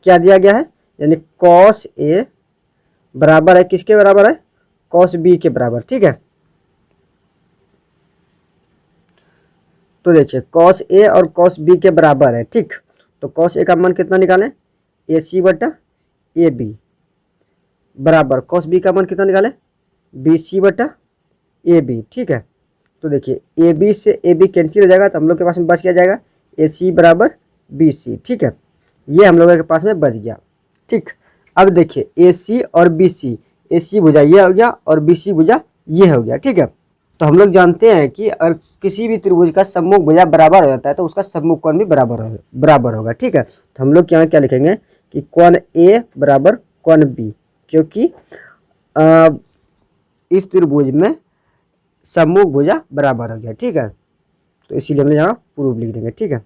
क्या दिया गया है, यानी कॉस ए बराबर है किसके बराबर है, कॉस बी के बराबर। ठीक है, तो देखिए कॉस ए और कॉस बी के बराबर है। ठीक, तो कॉस ए का मान कितना निकालें, ए सी बटा ए बी बराबर कॉस बी का मान कितना निकालें, बी सी बटा ए बी। ठीक है, तो देखिए ए बी से ए बी कैंसिल हो जाएगा, तो हम लोग के पास में बच क्या जाएगा, ए सी बराबर बी सी। ठीक है, ये हम लोगों के पास में बच गया। ठीक, अब देखिए ए सी और बी सी, ए सी भुजा ये हो गया और बी सी भुजा ये हो गया। ठीक है, तो हम लोग जानते हैं कि अगर किसी भी त्रिभुज का सम्मुख भुजा बराबर हो जाता है तो उसका सम्मुख कोण भी बराबर होगा। ठीक है, तो हम लोग यहाँ क्या लिखेंगे कि कोण ए बराबर कोण बी, क्योंकि इस त्रिभुज में सम्मुख भुजा बराबर हो गया। ठीक है, तो इसीलिए हम यहाँ प्रूफ लिख देंगे। ठीक है,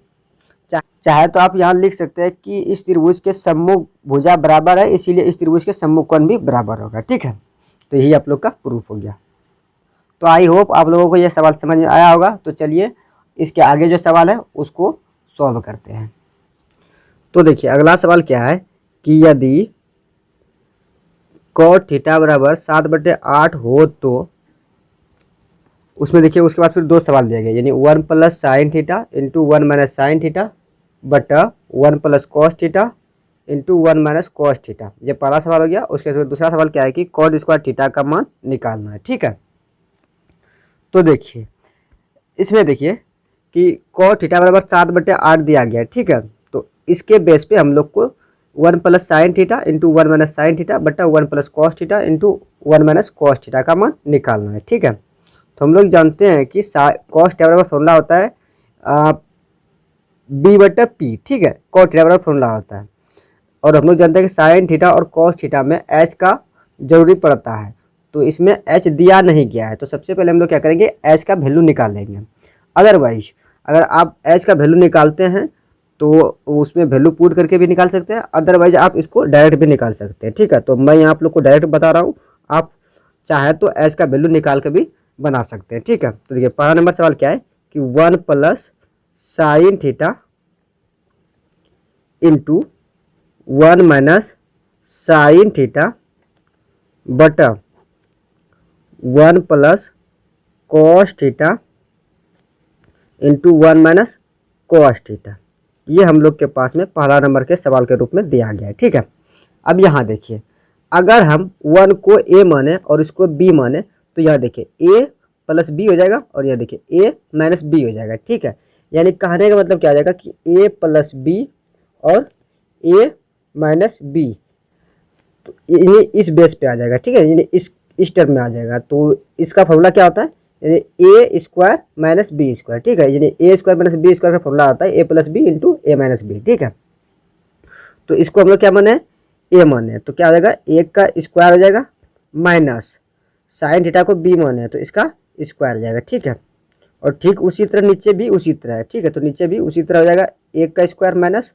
चाहे तो आप यहाँ लिख सकते हैं कि इस त्रिभुज के सम्मुख भुजा बराबर है, इसीलिए इस त्रिभुज के सम्मुख कोण भी बराबर होगा। ठीक है, तो यही आप लोग का प्रूफ हो गया। तो आई होप आप लोगों को यह सवाल समझ में आया होगा। तो चलिए इसके आगे जो सवाल है उसको सॉल्व करते हैं। तो देखिए अगला सवाल क्या है कि यदि cot थीटा बराबर 7/8 हो तो उसमें देखिए उसके बाद फिर दो सवाल दिए गए, यानी 1 plus sine theta into 1 minus sine theta बटा 1 plus cos theta into 1 minus cos theta. ये पहला सवाल हो गया। उसके बाद दूसरा सवाल क्या है कि कॉट स्क्वायर थीटा का मान निकालना है। ठीक है, तो देखिए इसमें देखिए कि कॉट थीटा बराबर 7/8 दिया गया है। ठीक है, तो इसके बेस पे हम लोग को 1 plus sine theta into 1 minus sine theta बटा 1 plus cos theta into 1 minus cos theta का मान निकालना है। ठीक है, तो हम लोग जानते हैं कि कॉस थीटा बराबर फॉर्मूला होता है बी बटा पी। ठीक है, कॉट थीटा बराबर फॉर्मूला होता है, और हम लोग जानते हैं कि साइन थीटा और कॉस थीटा में एच का जरूरी पड़ता है, तो इसमें एच दिया नहीं गया है। तो सबसे पहले हम लोग क्या करेंगे, एच का वैल्यू निकाल लेंगे। अदरवाइज अगर आप एच का वैल्यू निकालते हैं तो उसमें वैल्यू पुट करके भी निकाल सकते हैं, अदरवाइज आप इसको डायरेक्ट भी निकाल सकते हैं। ठीक है, तो मैं यहाँ आप लोग को डायरेक्ट बता रहा हूँ, आप चाहे तो एच का वैल्यू निकाल के भी बना सकते हैं। ठीक है, तो देखिए पहला नंबर सवाल क्या है कि 1 plus sine theta into 1 minus sine theta बटा 1 plus cos theta into 1 minus cos theta, ये हम लोग के पास में पहला नंबर के सवाल के रूप में दिया गया है। ठीक है, अब यहाँ देखिए अगर हम 1 को a माने और इसको b माने तो यहाँ देखिए a प्लस b हो जाएगा और यहाँ देखिए a माइनस b हो जाएगा। ठीक है, यानी कहने का मतलब क्या आ जाएगा कि a प्लस b और a माइनस b, तो ये इस बेस पे आ जाएगा। ठीक है, यानी इस टर्म में आ जाएगा। तो इसका फॉर्मूला क्या होता है, यानी ए स्क्वायर माइनस बी स्क्वायर। ठीक है, यानी ए स्क्वायर माइनस बी स्क्वायर का फॉर्मूला आता है ए प्लस बी इंटू ए माइनस बी। ठीक है, तो इसको हम लोग क्या माने, ए माने, तो क्या हो जाएगा, एक का स्क्वायर हो जाएगा माइनस साइन थीटा को बी माने तो इसका स्क्वायर हो जाएगा। ठीक है, और ठीक उसी तरह नीचे भी उसी तरह है। ठीक है, तो नीचे भी उसी तरह हो जाएगा, एक का square minus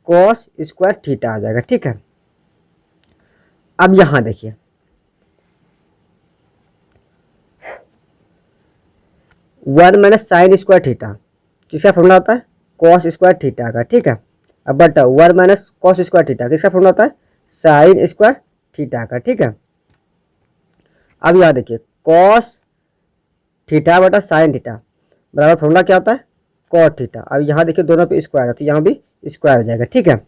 cos square theta आ जाएगा। ठीक है, अब यहाँ देखिए 1 माइनस साइन स्क्वायर थीटा किसका फॉर्मूला होता है, कॉस स्क्वायर थीटा का। ठीक है, अब बटा 1 माइनस कॉस स्क्वायर थीटा किसका फॉर्मूला होता है, साइन स्क्वायर थीटा का। ठीक है, अब यहाँ देखिए कॉस थीटा बटा साइन थीटा बराबर फॉर्मूला क्या होता है, कॉट थीटा। अब यहाँ देखिए दोनों पे स्क्वायर है तो यहाँ भी स्क्वायर हो जाएगा। ठीक है,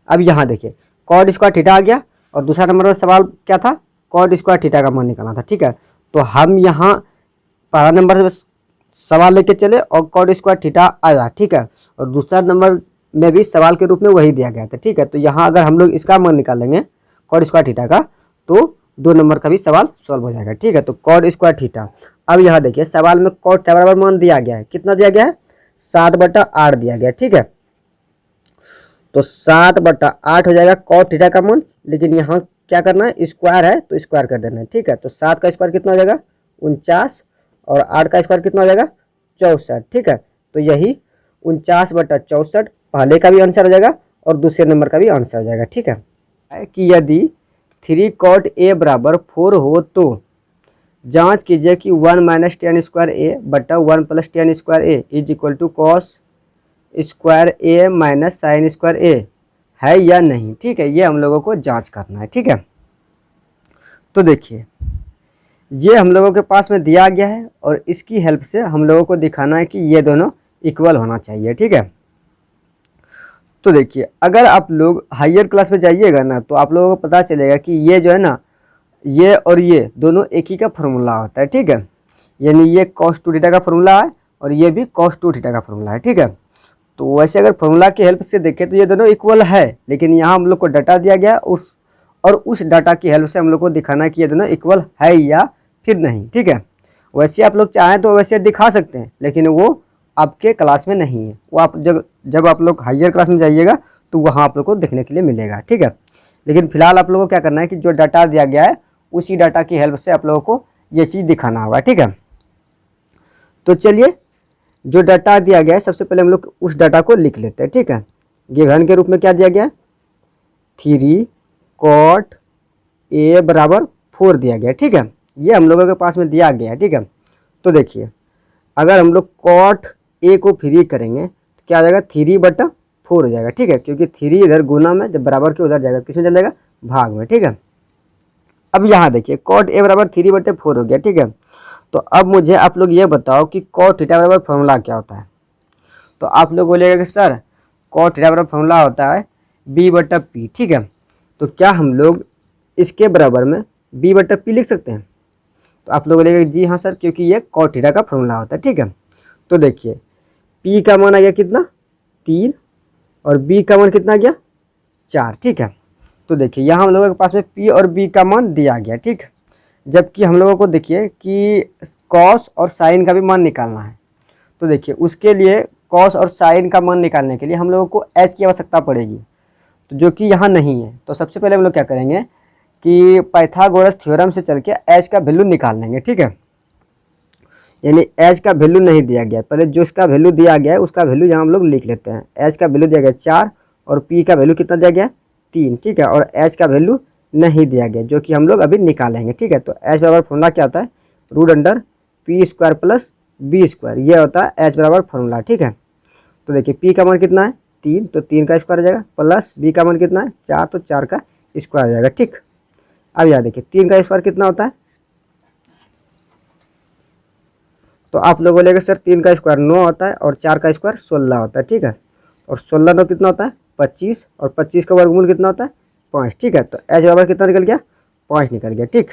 अब यहाँ देखिए कॉट स्क्वायर थीटा आ गया और दूसरा नंबर का सवाल क्या था, कॉट स्क्वायर थीटा का मान निकालना था। ठीक है, तो हम यहाँ पहला नंबर से सवाल लेके चले और कॉट स्क्वायर थीटा आया। ठीक है, और दूसरा नंबर में भी सवाल के रूप में वही दिया गया था। ठीक है, तो यहाँ अगर हम लोग इसका मान निकालेंगे कॉट स्क्वायर थीटा का तो 2 नंबर का भी सवाल सॉल्व हो जाएगा। ठीक है, तो कॉट स्क्वायर थीटा, अब यहाँ देखिए सवाल में कॉट थीटा बराबर मान दिया गया है, कितना दिया गया है, 7/8 दिया गया है। ठीक है, तो 7/8 हो जाएगा कॉट थीटा का मान, लेकिन यहाँ क्या करना है, स्क्वायर है तो स्क्वायर कर देना है। ठीक है, तो 7 का स्क्वायर कितना हो जाएगा 49 और 8 का स्क्वायर कितना हो जाएगा 64। ठीक है, तो यही 49/64 पहले का भी आंसर हो जाएगा और दूसरे नंबर का भी आंसर हो जाएगा। ठीक है, कि यदि 3 cot A बराबर 4 हो तो जांच कीजिए कि 1 माइनस टेन स्क्वायर ए बटा 1 plus tan square A is equal to cos square A minus sine square A है या नहीं। ठीक है, ये हम लोगों को जांच करना है। ठीक है, तो देखिए ये हम लोगों के पास में दिया गया है और इसकी हेल्प से हम लोगों को दिखाना है कि ये दोनों इक्वल होना चाहिए। ठीक है, तो देखिए अगर आप लोग हायर क्लास में जाइएगा ना तो आप लोगों को पता चलेगा कि ये जो है ना, ये और ये दोनों एक ही का फॉर्मूला होता है। ठीक है, यानी ये cos 2 थीटा का फॉर्मूला है और ये भी cos 2 थीटा का फॉर्मूला है। ठीक है, तो वैसे अगर फॉर्मूला की हेल्प से देखें तो ये दोनों इक्वल है, लेकिन यहाँ हम लोग को डाटा दिया गया उस डाटा की हेल्प से हम लोग को दिखाना है कि ये दोनों इक्वल है या फिर नहीं। ठीक है, वैसे आप लोग चाहें तो वैसे दिखा सकते हैं, लेकिन वो आपके क्लास में नहीं है, वो आप जब आप लोग हायर क्लास में जाइएगा तो वहाँ आप लोग को देखने के लिए मिलेगा। ठीक है, लेकिन फिलहाल आप लोगों को क्या करना है कि जो डाटा दिया गया है उसी डाटा की हेल्प से आप लोगों को ये चीज़ दिखाना होगा। ठीक है, तो चलिए जो डाटा दिया गया है सबसे पहले हम लोग उस डाटा को लिख लेते हैं। ठीक है, गिवन के रूप में क्या दिया गया है, 3 cot A बराबर 4 दिया गया है। ठीक है, ये हम लोगों के पास में दिया गया है। ठीक है, तो देखिए अगर हम लोग cot A को फ्री करेंगे तो क्या आ जाएगा, 3 बटा 4 हो जाएगा। ठीक है, क्योंकि 3 इधर गुना में, जब बराबर के उधर जाएगा किस में चल जाएगा, भाग में। ठीक है, अब यहाँ देखिए cot A बराबर 3 बटे 4 हो गया। ठीक है, तो अब मुझे आप लोग ये बताओ कि cot थीटा बराबर फॉर्मूला क्या होता है। तो आप लोग बोलेगा कि सर cot थीटा बराबर फॉर्मूला होता है b बटा p। ठीक है, तो क्या हम लोग इसके बराबर में b बटा p लिख सकते हैं। तो आप लोग बोलेगा जी हाँ सर, क्योंकि ये cot थीटा का फॉर्मूला होता है। ठीक है, तो देखिए p का मान आ गया कितना, 3, और b का मान कितना आ गया, 4। ठीक है, तो देखिए यहाँ हम लोगों के पास में p और b का मान दिया गया। ठीक, जबकि हम लोगों को देखिए कि cos और sin का भी मान निकालना है। तो देखिए उसके लिए cos और sin का मान निकालने के लिए हम लोगों को h की आवश्यकता पड़ेगी, तो जो कि यहाँ नहीं है। तो सबसे पहले हम लोग क्या करेंगे कि पाइथागोरस थ्योरम से चल के h का वैल्यू निकाल लेंगे। ठीक है, यानी h का वैल्यू नहीं दिया गया, पहले जो इसका वैल्यू दिया गया है उसका वैल्यू यहाँ हम लोग लिख लेते हैं। h का वैल्यू दिया गया 4 और p का वैल्यू कितना दिया गया, 3। ठीक है, और h का वैल्यू नहीं दिया गया, जो कि हम लोग अभी निकालेंगे। ठीक है, तो h बराबर फॉर्मूला क्या होता है, √p² प्लस b², ये होता है h बराबर फॉर्मूला। ठीक है, तो देखिए p का मान कितना है, 3, तो 3 का स्क्वायर आ जाएगा, प्लस b का मान कितना है, 4, तो 4 का स्क्वायर आ जाएगा। ठीक, अब यहाँ देखिए 3 का स्क्वायर कितना होता है, तो आप लोग बोलेंगे सर 3 का स्क्वायर 9 होता है और 4 का स्क्वायर 16 होता है। ठीक है, और 16 9 कितना होता है, 25, और 25 का वर्गमूल कितना होता है, 5। ठीक है, तो h बराबर कितना निकल गया, 5 निकल गया। ठीक,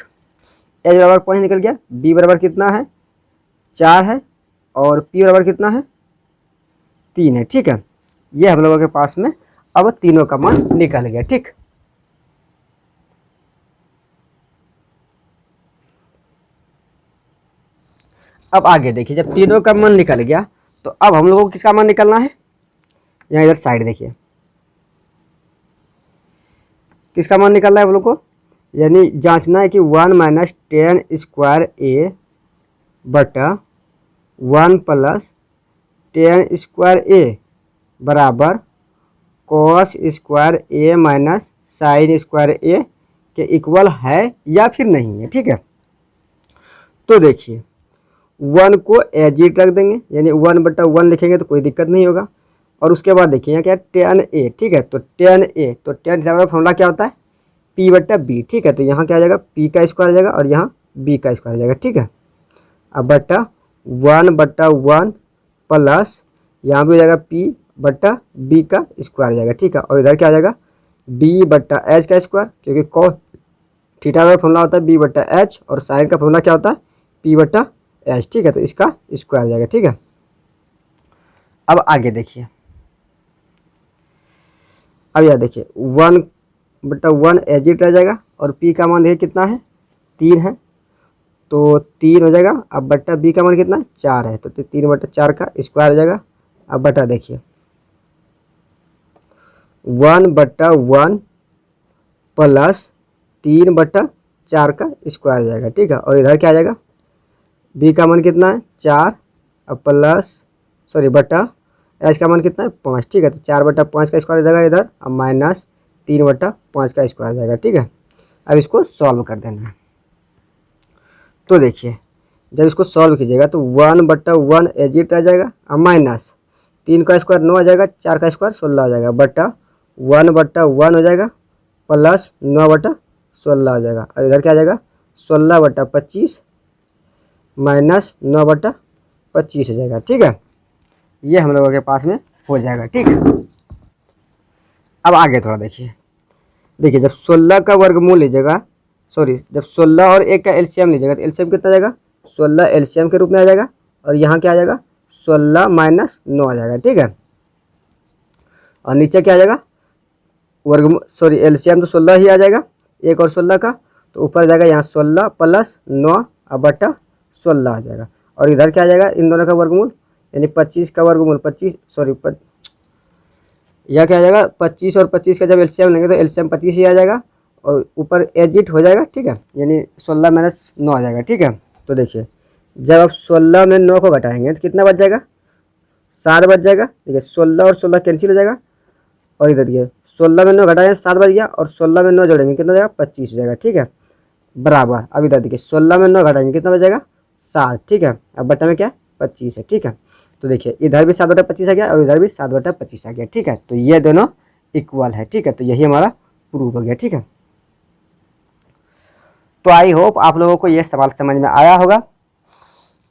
h बराबर 5 निकल गया, b बराबर कितना है, 4 है, और p बराबर कितना है, 3 है। ठीक है, ये हम लोगों के पास में अब तीनों का मान निकल गया। ठीक, अब आगे देखिए जब तीनों का मान निकल गया तो अब हम लोगों को किसका मान निकलना है, यहाँ इधर साइड देखिए किसका मान निकलना है हम लोग को, यानी जांचना है कि 1 माइनस टेन स्क्वायर ए बटा 1 प्लस टेन स्क्वायर ए बराबर cos square A minus sine square ए के इक्वल है या फिर नहीं है। ठीक है, तो देखिए 1 को एज इट रख देंगे, यानी 1 बटा 1 लिखेंगे तो कोई दिक्कत नहीं होगा। और उसके बाद देखिए यहाँ क्या है, टेन ए। ठीक है, तो टेन ए, तो टेन का फॉर्मूला क्या होता है, p बटा b। ठीक है, तो यहाँ क्या आ जाएगा, p का स्क्वायर आ जाएगा और यहाँ b का स्क्वायर आ जाएगा। ठीक है, अब बटा 1 बटा 1 प्लस यहाँ भी हो जाएगा p बटा b का स्क्वायर आ जाएगा। ठीक है, और इधर क्या आ जाएगा, b बटा h का स्क्वायर, क्योंकि cos थीटा का फॉर्मूला होता है b बटा h और साइन का फॉर्मूला क्या होता है, p बटा h। ठीक है, तो इसका स्क्वायर आ जाएगा। ठीक है, अब आगे देखिए, अब यह देखिए 1 बटा 1 एज इट रह जाएगा और p का मान देखिए कितना है, 3 है, तो 3 हो जाएगा। अब बटा b का मान कितना है, 4 है, तो 3 बटा 4 का स्क्वायर आ जाएगा। अब बटा देखिए 1 बटा 1 प्लस 3 बटा 4 का स्क्वायर आ जाएगा। ठीक है, और इधर क्या आ जाएगा, b का मान कितना है, 4, अब प्लस बटा h का मान कितना है, 5। ठीक है, तो 4 बटा 5 का स्क्वायर आ जाएगा इधर, अब माइनस 3 बटा 5 का स्क्वायर आ जाएगा। ठीक है, अब इसको सॉल्व कर देना है। तो देखिए जब इसको सॉल्व कीजिएगा तो 1/1 एजिट आ जाएगा, अब माइनस 3 का स्क्वायर 9 आ जाएगा, 4 का स्क्वायर 16 आ जाएगा, बटा 1/1 हो जाएगा प्लस 9/16 आ जाएगा। और इधर क्या आ जाएगा 16/25 माइनस 9/25 हो जाएगा। ठीक है, ये हम लोगों के पास में हो जाएगा। ठीक है, अब आगे थोड़ा देखिए जब 16 का वर्गमूल लीजिएगा, सॉरी जब 16 और 1 का एलसीएम लीजिएगा तो एलसीएम कितना आ जाएगा 16 एलसीएम के रूप में आ जाएगा, और यहाँ क्या आ जाएगा 16 माइनस 9 आ जाएगा। ठीक है, और नीचे क्या आ जाएगा वर्गमूल, सॉरी एलसीएम तो 16 ही आ जाएगा 1 और 16 का, तो ऊपर आ जाएगा यहाँ 16 प्लस 9 बटा 16 आ जाएगा। और इधर क्या आ जाएगा इन दोनों का वर्गमूल यानी 25 का वर्गमूल 25, सॉरी यह क्या आ जाएगा 25 और 25 का जब एलसीएम लेंगे तो एलसीएम 25 ही आ जाएगा, और ऊपर एजिट हो जाएगा। ठीक है, यानी 16 माइनस 9 आ जाएगा। ठीक है, तो देखिए जब आप 16 में 9 को घटाएंगे तो कितना बच जाएगा 7 बच जाएगा। देखिए 16 और 16 कैंसिल हो जाएगा, और इधर ये 16 में 9 घटाएंगे 7 बच गया, और 16 में 9 जोड़ेंगे कितना हो जाएगा 25 हो जाएगा। ठीक है, बराबर अब इधर देखिए 16 में 9 घटाएंगे कितना बच जाएगा 7। ठीक है, अब बटा में क्या है 25 है। ठीक है, तो देखिए इधर भी 7/25 आ गया और इधर भी 7/25 आ गया। ठीक है, तो ये दोनों इक्वल है। ठीक है, तो यही हमारा प्रूव हो गया। ठीक है, तो आई होप आप लोगों को ये सवाल समझ में आया होगा।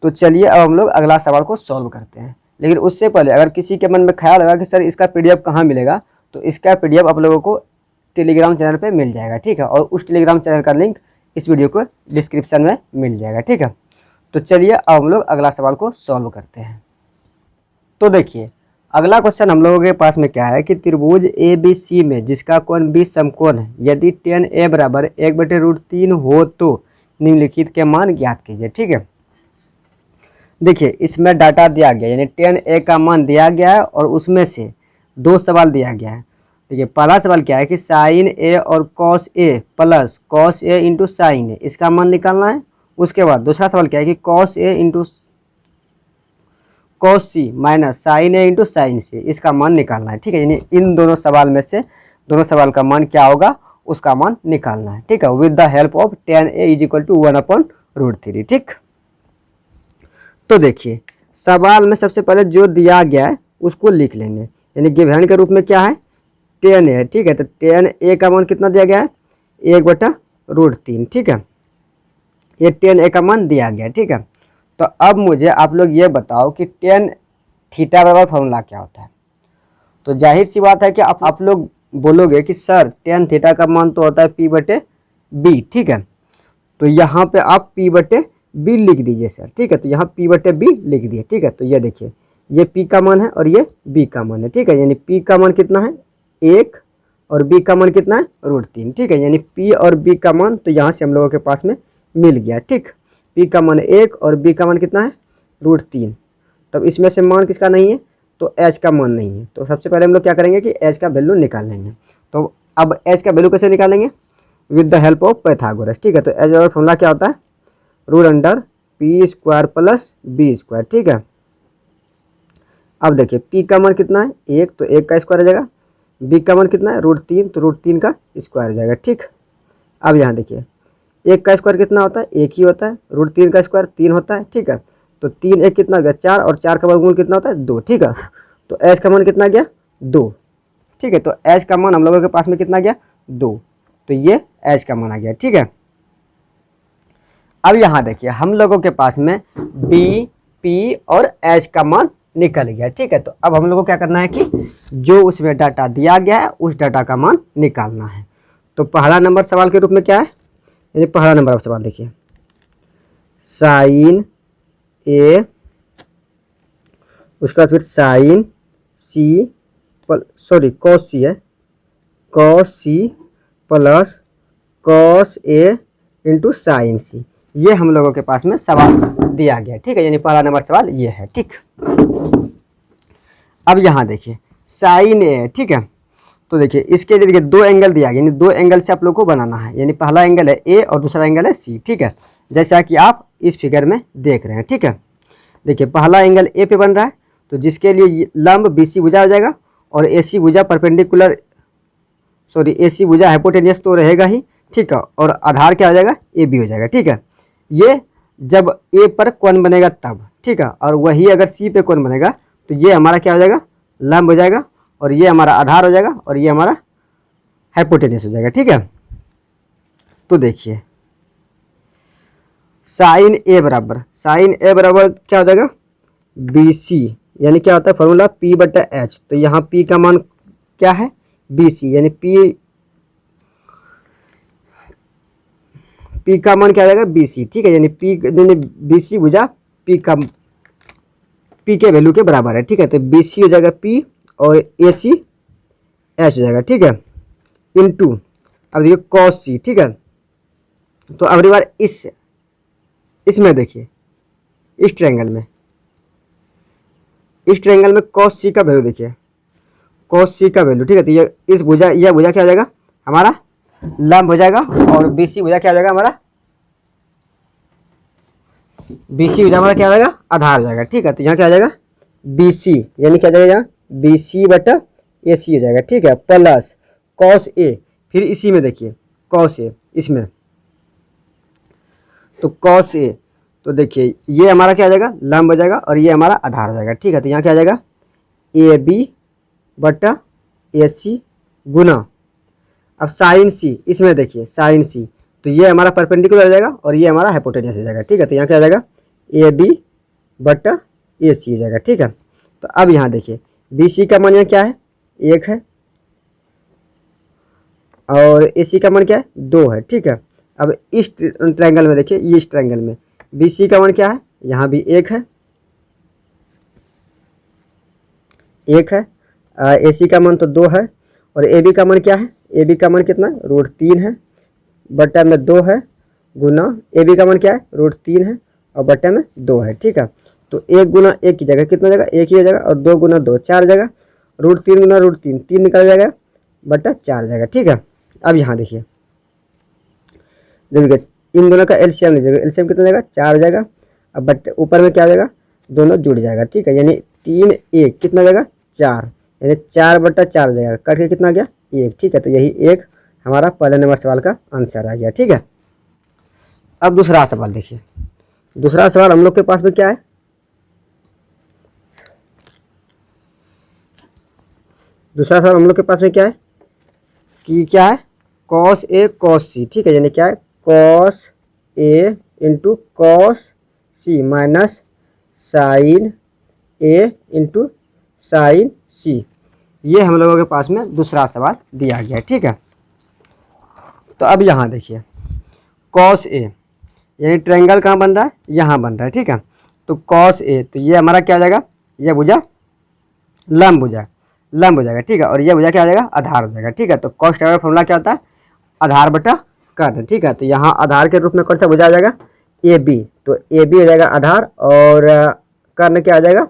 तो चलिए अब हम लोग अगला सवाल को सॉल्व करते हैं, लेकिन उससे पहले अगर किसी के मन में ख्याल होगा कि सर इसका पीडीएफ कहाँ मिलेगा, तो इसका पीडीएफ आप लोगों को टेलीग्राम चैनल पे मिल जाएगा। ठीक है, और उस टेलीग्राम चैनल का लिंक इस वीडियो को डिस्क्रिप्शन में मिल जाएगा। ठीक है, तो चलिए अब हम लोग अगला सवाल को सॉल्व करते हैं। तो देखिए अगला क्वेश्चन हम लोगों के पास में क्या है कि त्रिभुज ए बी सी में जिसका कोण 20 समकोण है, यदि tan a बराबर 1/√3 हो तो निम्नलिखित के मान ज्ञात कीजिए। ठीक है, देखिए इसमें डाटा दिया गया यानी tan a का मान दिया गया है, और उसमें से 2 सवाल दिया गया है। देखिए पहला सवाल क्या है कि sin a और cos a plus cos a into sign a इसका मान निकालना है। उसके बाद दूसरा सवाल क्या है कि cos a into cos c minus sine a into sine c इसका मान निकालना है। ठीक है, यानी इन दोनों सवाल में से दोनों सवाल का मान क्या होगा उसका मान निकालना है। ठीक है, with the help of tan a is equal to 1/√3। ठीक, तो देखिए सवाल में सबसे पहले जो दिया गया है उसको लिख लेंगे, यानी गिवन के रूप में क्या है tan a है। ठीक है, तो tan a का मान कितना दिया गया है 1/√3। ठीक है, ये tan a का मान दिया गया है। ठीक है, तो अब मुझे आप लोग ये बताओ कि tan थीटा बराबर फॉर्मूला क्या होता है। तो जाहिर सी बात है कि आप लोग बोलोगे कि सर tan थीटा का मान तो होता है P/B। ठीक है, तो यहाँ पे आप P/B लिख दीजिए सर। ठीक है, तो यहाँ P/B लिख दिए। ठीक है, तो ये देखिए ये P का मान है और ये B का मान है। ठीक है, यानी P का मान कितना है 1 और B का मान कितना है √3। ठीक है, यानी P और B का मान तो यहाँ से हम लोगों के पास में मिल गया। ठीक, P का मान 1 और B का मान कितना है √3। तब इसमें से मान किसका नहीं है तो H का मान नहीं है। तो सबसे पहले हम लोग क्या करेंगे कि H का वैल्यू निकाल लेंगे। तो अब H का वैल्यू कैसे निकालेंगे with the help of Pythagoras. ठीक है, तो H का फॉर्मूला क्या होता है √p² प्लस b²। ठीक है, अब देखिए P का मान कितना है 1 तो 1 का स्क्वायर आ जाएगा, B का मान कितना है √3 तो √3 का स्क्वायर आ जाएगा। ठीक, अब यहाँ देखिए 1 का स्क्वायर कितना होता है 1 ही होता है, √3 का स्क्वायर 3 होता है। ठीक है, तो 3 1 कितना हो गया 4, और 4 का वर्गमूल कितना होता है 2। ठीक है, तो H का मान कितना गया 2। ठीक है, तो H का मान हम लोगों के पास में कितना गया 2, तो ये H का मान आ गया। ठीक है, अब यहाँ देखिए हम लोगों के पास में B P और H का मान निकल गया। ठीक है, तो अब हम लोगों को क्या करना है कि जो उसमें डाटा दिया गया है उस डाटा का मान निकालना है। तो पहला नंबर सवाल के रूप में क्या है, यानी पहला नंबर आप सवाल देखिए साइन ए, उसके बाद फिर साइन सी, सॉरी कॉस सी है, cos C plus cos A into sine सी, ये हम लोगों के पास में सवाल दिया गया। ठीक है, यानी पहला नंबर सवाल ये है। ठीक, अब यहाँ देखिए साइन ए है। ठीक है, तो देखिए इसके लिए देखिए 2 एंगल दिया गया, यानी 2 एंगल से आप लोग को बनाना है, यानी पहला एंगल है ए और दूसरा एंगल है सी। ठीक है, जैसा कि आप इस फिगर में देख रहे हैं। ठीक है, देखिए पहला एंगल ए पे बन रहा है, तो जिसके लिए लंब BC भुजा हो जाएगा और AC भुजा परपेंडिकुलर, सॉरी AC भुजा हाइपोटेनियस तो रहेगा ही, ठीक है, और आधार क्या हो जाएगा, ए बी हो जाएगा। ठीक है, ये जब ए पर कोण बनेगा तब, ठीक है, और वही अगर सी पे कोण बनेगा तो ये हमारा क्या हो जाएगा, लंब हो जाएगा, और ये हमारा आधार हो जाएगा, और ये हमारा हाइपोटेन्यूस हो जाएगा। ठीक है, तो देखिए साइन ए बराबर क्या हो जाएगा, बी सी, यानी क्या होता है फॉर्मूला P बटा एच। तो यहाँ P का मान क्या है, बी सी, यानी P का मान क्या हो जाएगा, बी सी। ठीक है, यानी बी सी भुजा P के वैल्यू के बराबर है। ठीक है, तो बी सी हो जाएगा P और ए सी एच हो जाएगा। ठीक है, इनटू अब देखिए कॉस सी। ठीक है, तो अगली बार इसमें देखिए इस ट्रायंगल में कॉस सी का वैल्यू देखिए, कॉस सी का वैल्यू। ठीक है, तो ये इस भुजा, यह भुजा क्या हो जाएगा हमारा लंब हो जाएगा, और बी सी भुजा क्या हो जाएगा हमारा, बी सी भुजा हमारा क्या हो जाएगा, आधार हो जाएगा। ठीक है, तो यहाँ क्या हो जाएगा, बी सी, यानी क्या हो जाएगा यहाँ बी सी बटा ए सी हो जाएगा। ठीक है, प्लस कॉस ए, फिर इसी में देखिए कॉस ए, इसमें तो कॉस ए, तो देखिए ये हमारा क्या हो जाएगा, लंब हो जाएगा, और ये हमारा आधार हो जाएगा। ठीक है, तो यहाँ क्या हो जाएगा, ए बी बटा ए सी गुना, अब साइन सी, इसमें देखिए साइन सी, तो ये हमारा परपेंडिकुलर हो जाएगा, और ये हमारा हाइपोटेन्यूस हो जाएगा। ठीक है, तो यहाँ क्या हो जाएगा, ए बी बटा ए सी हो जाएगा। ठीक है, तो अब यहाँ देखिए बी सी का मान यहाँ क्या है, 1 है, और ए सी का मान क्या है, 2 है। ठीक है, अब इस ट्रायंगल में देखिए, ये इस ट्रायंगल में बी सी का मान क्या है, यहाँ भी 1 है, ए सी का मान तो 2 है, और ए बी का मान क्या है, ए बी का मान कितना, √3 है, बटा में 2 है, गुना ए बी का मान क्या है, √3 है, और बटा में 2 है। ठीक है, तो 1 गुना 1 की जगह कितना जाएगा, 1 ही हो जाएगा, और 2 गुना 2 4 जाएगा, √3 गुना √3 3 निकल जाएगा, बटा 4 जाएगा। ठीक है, अब यहाँ देखिए इन दोनों का एलसीएम लीजिएगा, एलसीएम कितना जाएगा, 4 जाएगा, अब बट ऊपर में क्या जाएगा, दोनों जुड़ जाएगा। ठीक है, यानी 3 1 कितना जाएगा, 4, यानी 4 बटा 4 जाएगा, कट के कितना गया, 1। ठीक है, तो यही एक हमारा पहले नंबर सवाल का आंसर आ गया। ठीक है, अब दूसरा सवाल देखिए, दूसरा सवाल हम लोग के पास में क्या है, दूसरा सवाल हम लोग के पास में क्या है कि क्या है, कॉस ए कॉस सी। ठीक है, यानी क्या है, cos A into cos C minus sign A into sine सी, ये हम लोगों के पास में दूसरा सवाल दिया गया है। ठीक है, तो अब यहाँ देखिए कॉस ए, यानी ट्रायंगल कहाँ बन रहा है, यहाँ बन रहा है। ठीक है, तो कॉस ए, तो ये हमारा क्या हो जाएगा, यह भुजा लंब हो जाएगा। ठीक है, और यह भुजा क्या हो जाएगा, आधार हो जाएगा। ठीक है, तो कॉस का फॉर्मूला क्या होता है, आधार बटा कर्ण। ठीक है, तो यहाँ आधार के रूप में कौन सा भुजा आ जाएगा, ए बी, तो ए बी हो जाएगा आधार, और कर्ण क्या आ जाएगा,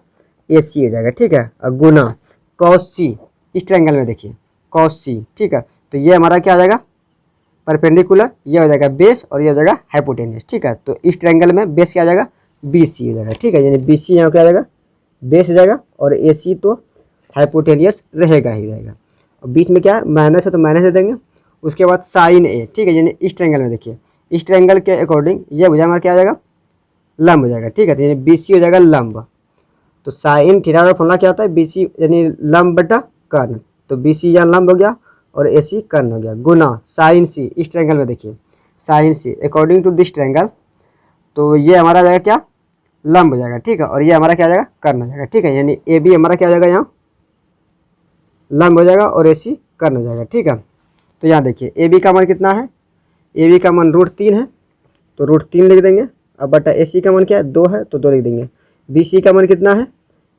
ए सी हो जाएगा। ठीक है, और गुना कॉस सी, इस ट्रायंगल में देखिए कॉस सी। ठीक है, तो ये हमारा क्या आ जाएगा, परपेंडिकुलर, ये हो जाएगा बेस, और ये हो जाएगा हाइपोटेन्यूस। ठीक है, तो इस ट्रायंगल में बेस क्या आ जाएगा, बी सी हो जाएगा। ठीक है, यानी बी सी यहाँ क्या आ जाएगा, बेस हो जाएगा, और ए सी तो हाइपोटेन्यूस रहेगा ही रहेगा, और बीच में क्या है, माइनस है तो माइनस दे देंगे। उसके बाद साइन ए, ठीक है, यानी इस ट्रायंगल में देखिए, इस ट्रायंगल के अकॉर्डिंग ये भुजा हमारा क्या हो जाएगा, लंब हो जाएगा। ठीक है, तो यानी बी सी हो जाएगा लंब, तो साइन थीटा का फॉर्मूला क्या होता है, बी सी यानी लंब बटा कर्ण, तो बी सी यहाँ लंब हो गया, और ए सी कर्ण हो गया, गुना साइन सी, इस ट्रायंगल में देखिए sine C according to this triangle, तो ये हमारा जाएगा क्या, लंब हो जाएगा। ठीक है, और ये हमारा क्या हो जाएगा, कर्ण हो जाएगा। ठीक है, यानी ए बी हमारा क्या हो जाएगा, यहाँ लंब हो जाएगा, और ए सी कर्ण हो जाएगा। ठीक है, तो यहाँ देखिए ए बी का मान कितना है, ए बी का मान √3 है, तो √3 लिख देंगे, अब बटा ए सी का मान क्या है, 2 है, तो 2 लिख देंगे। बी सी का मान कितना है,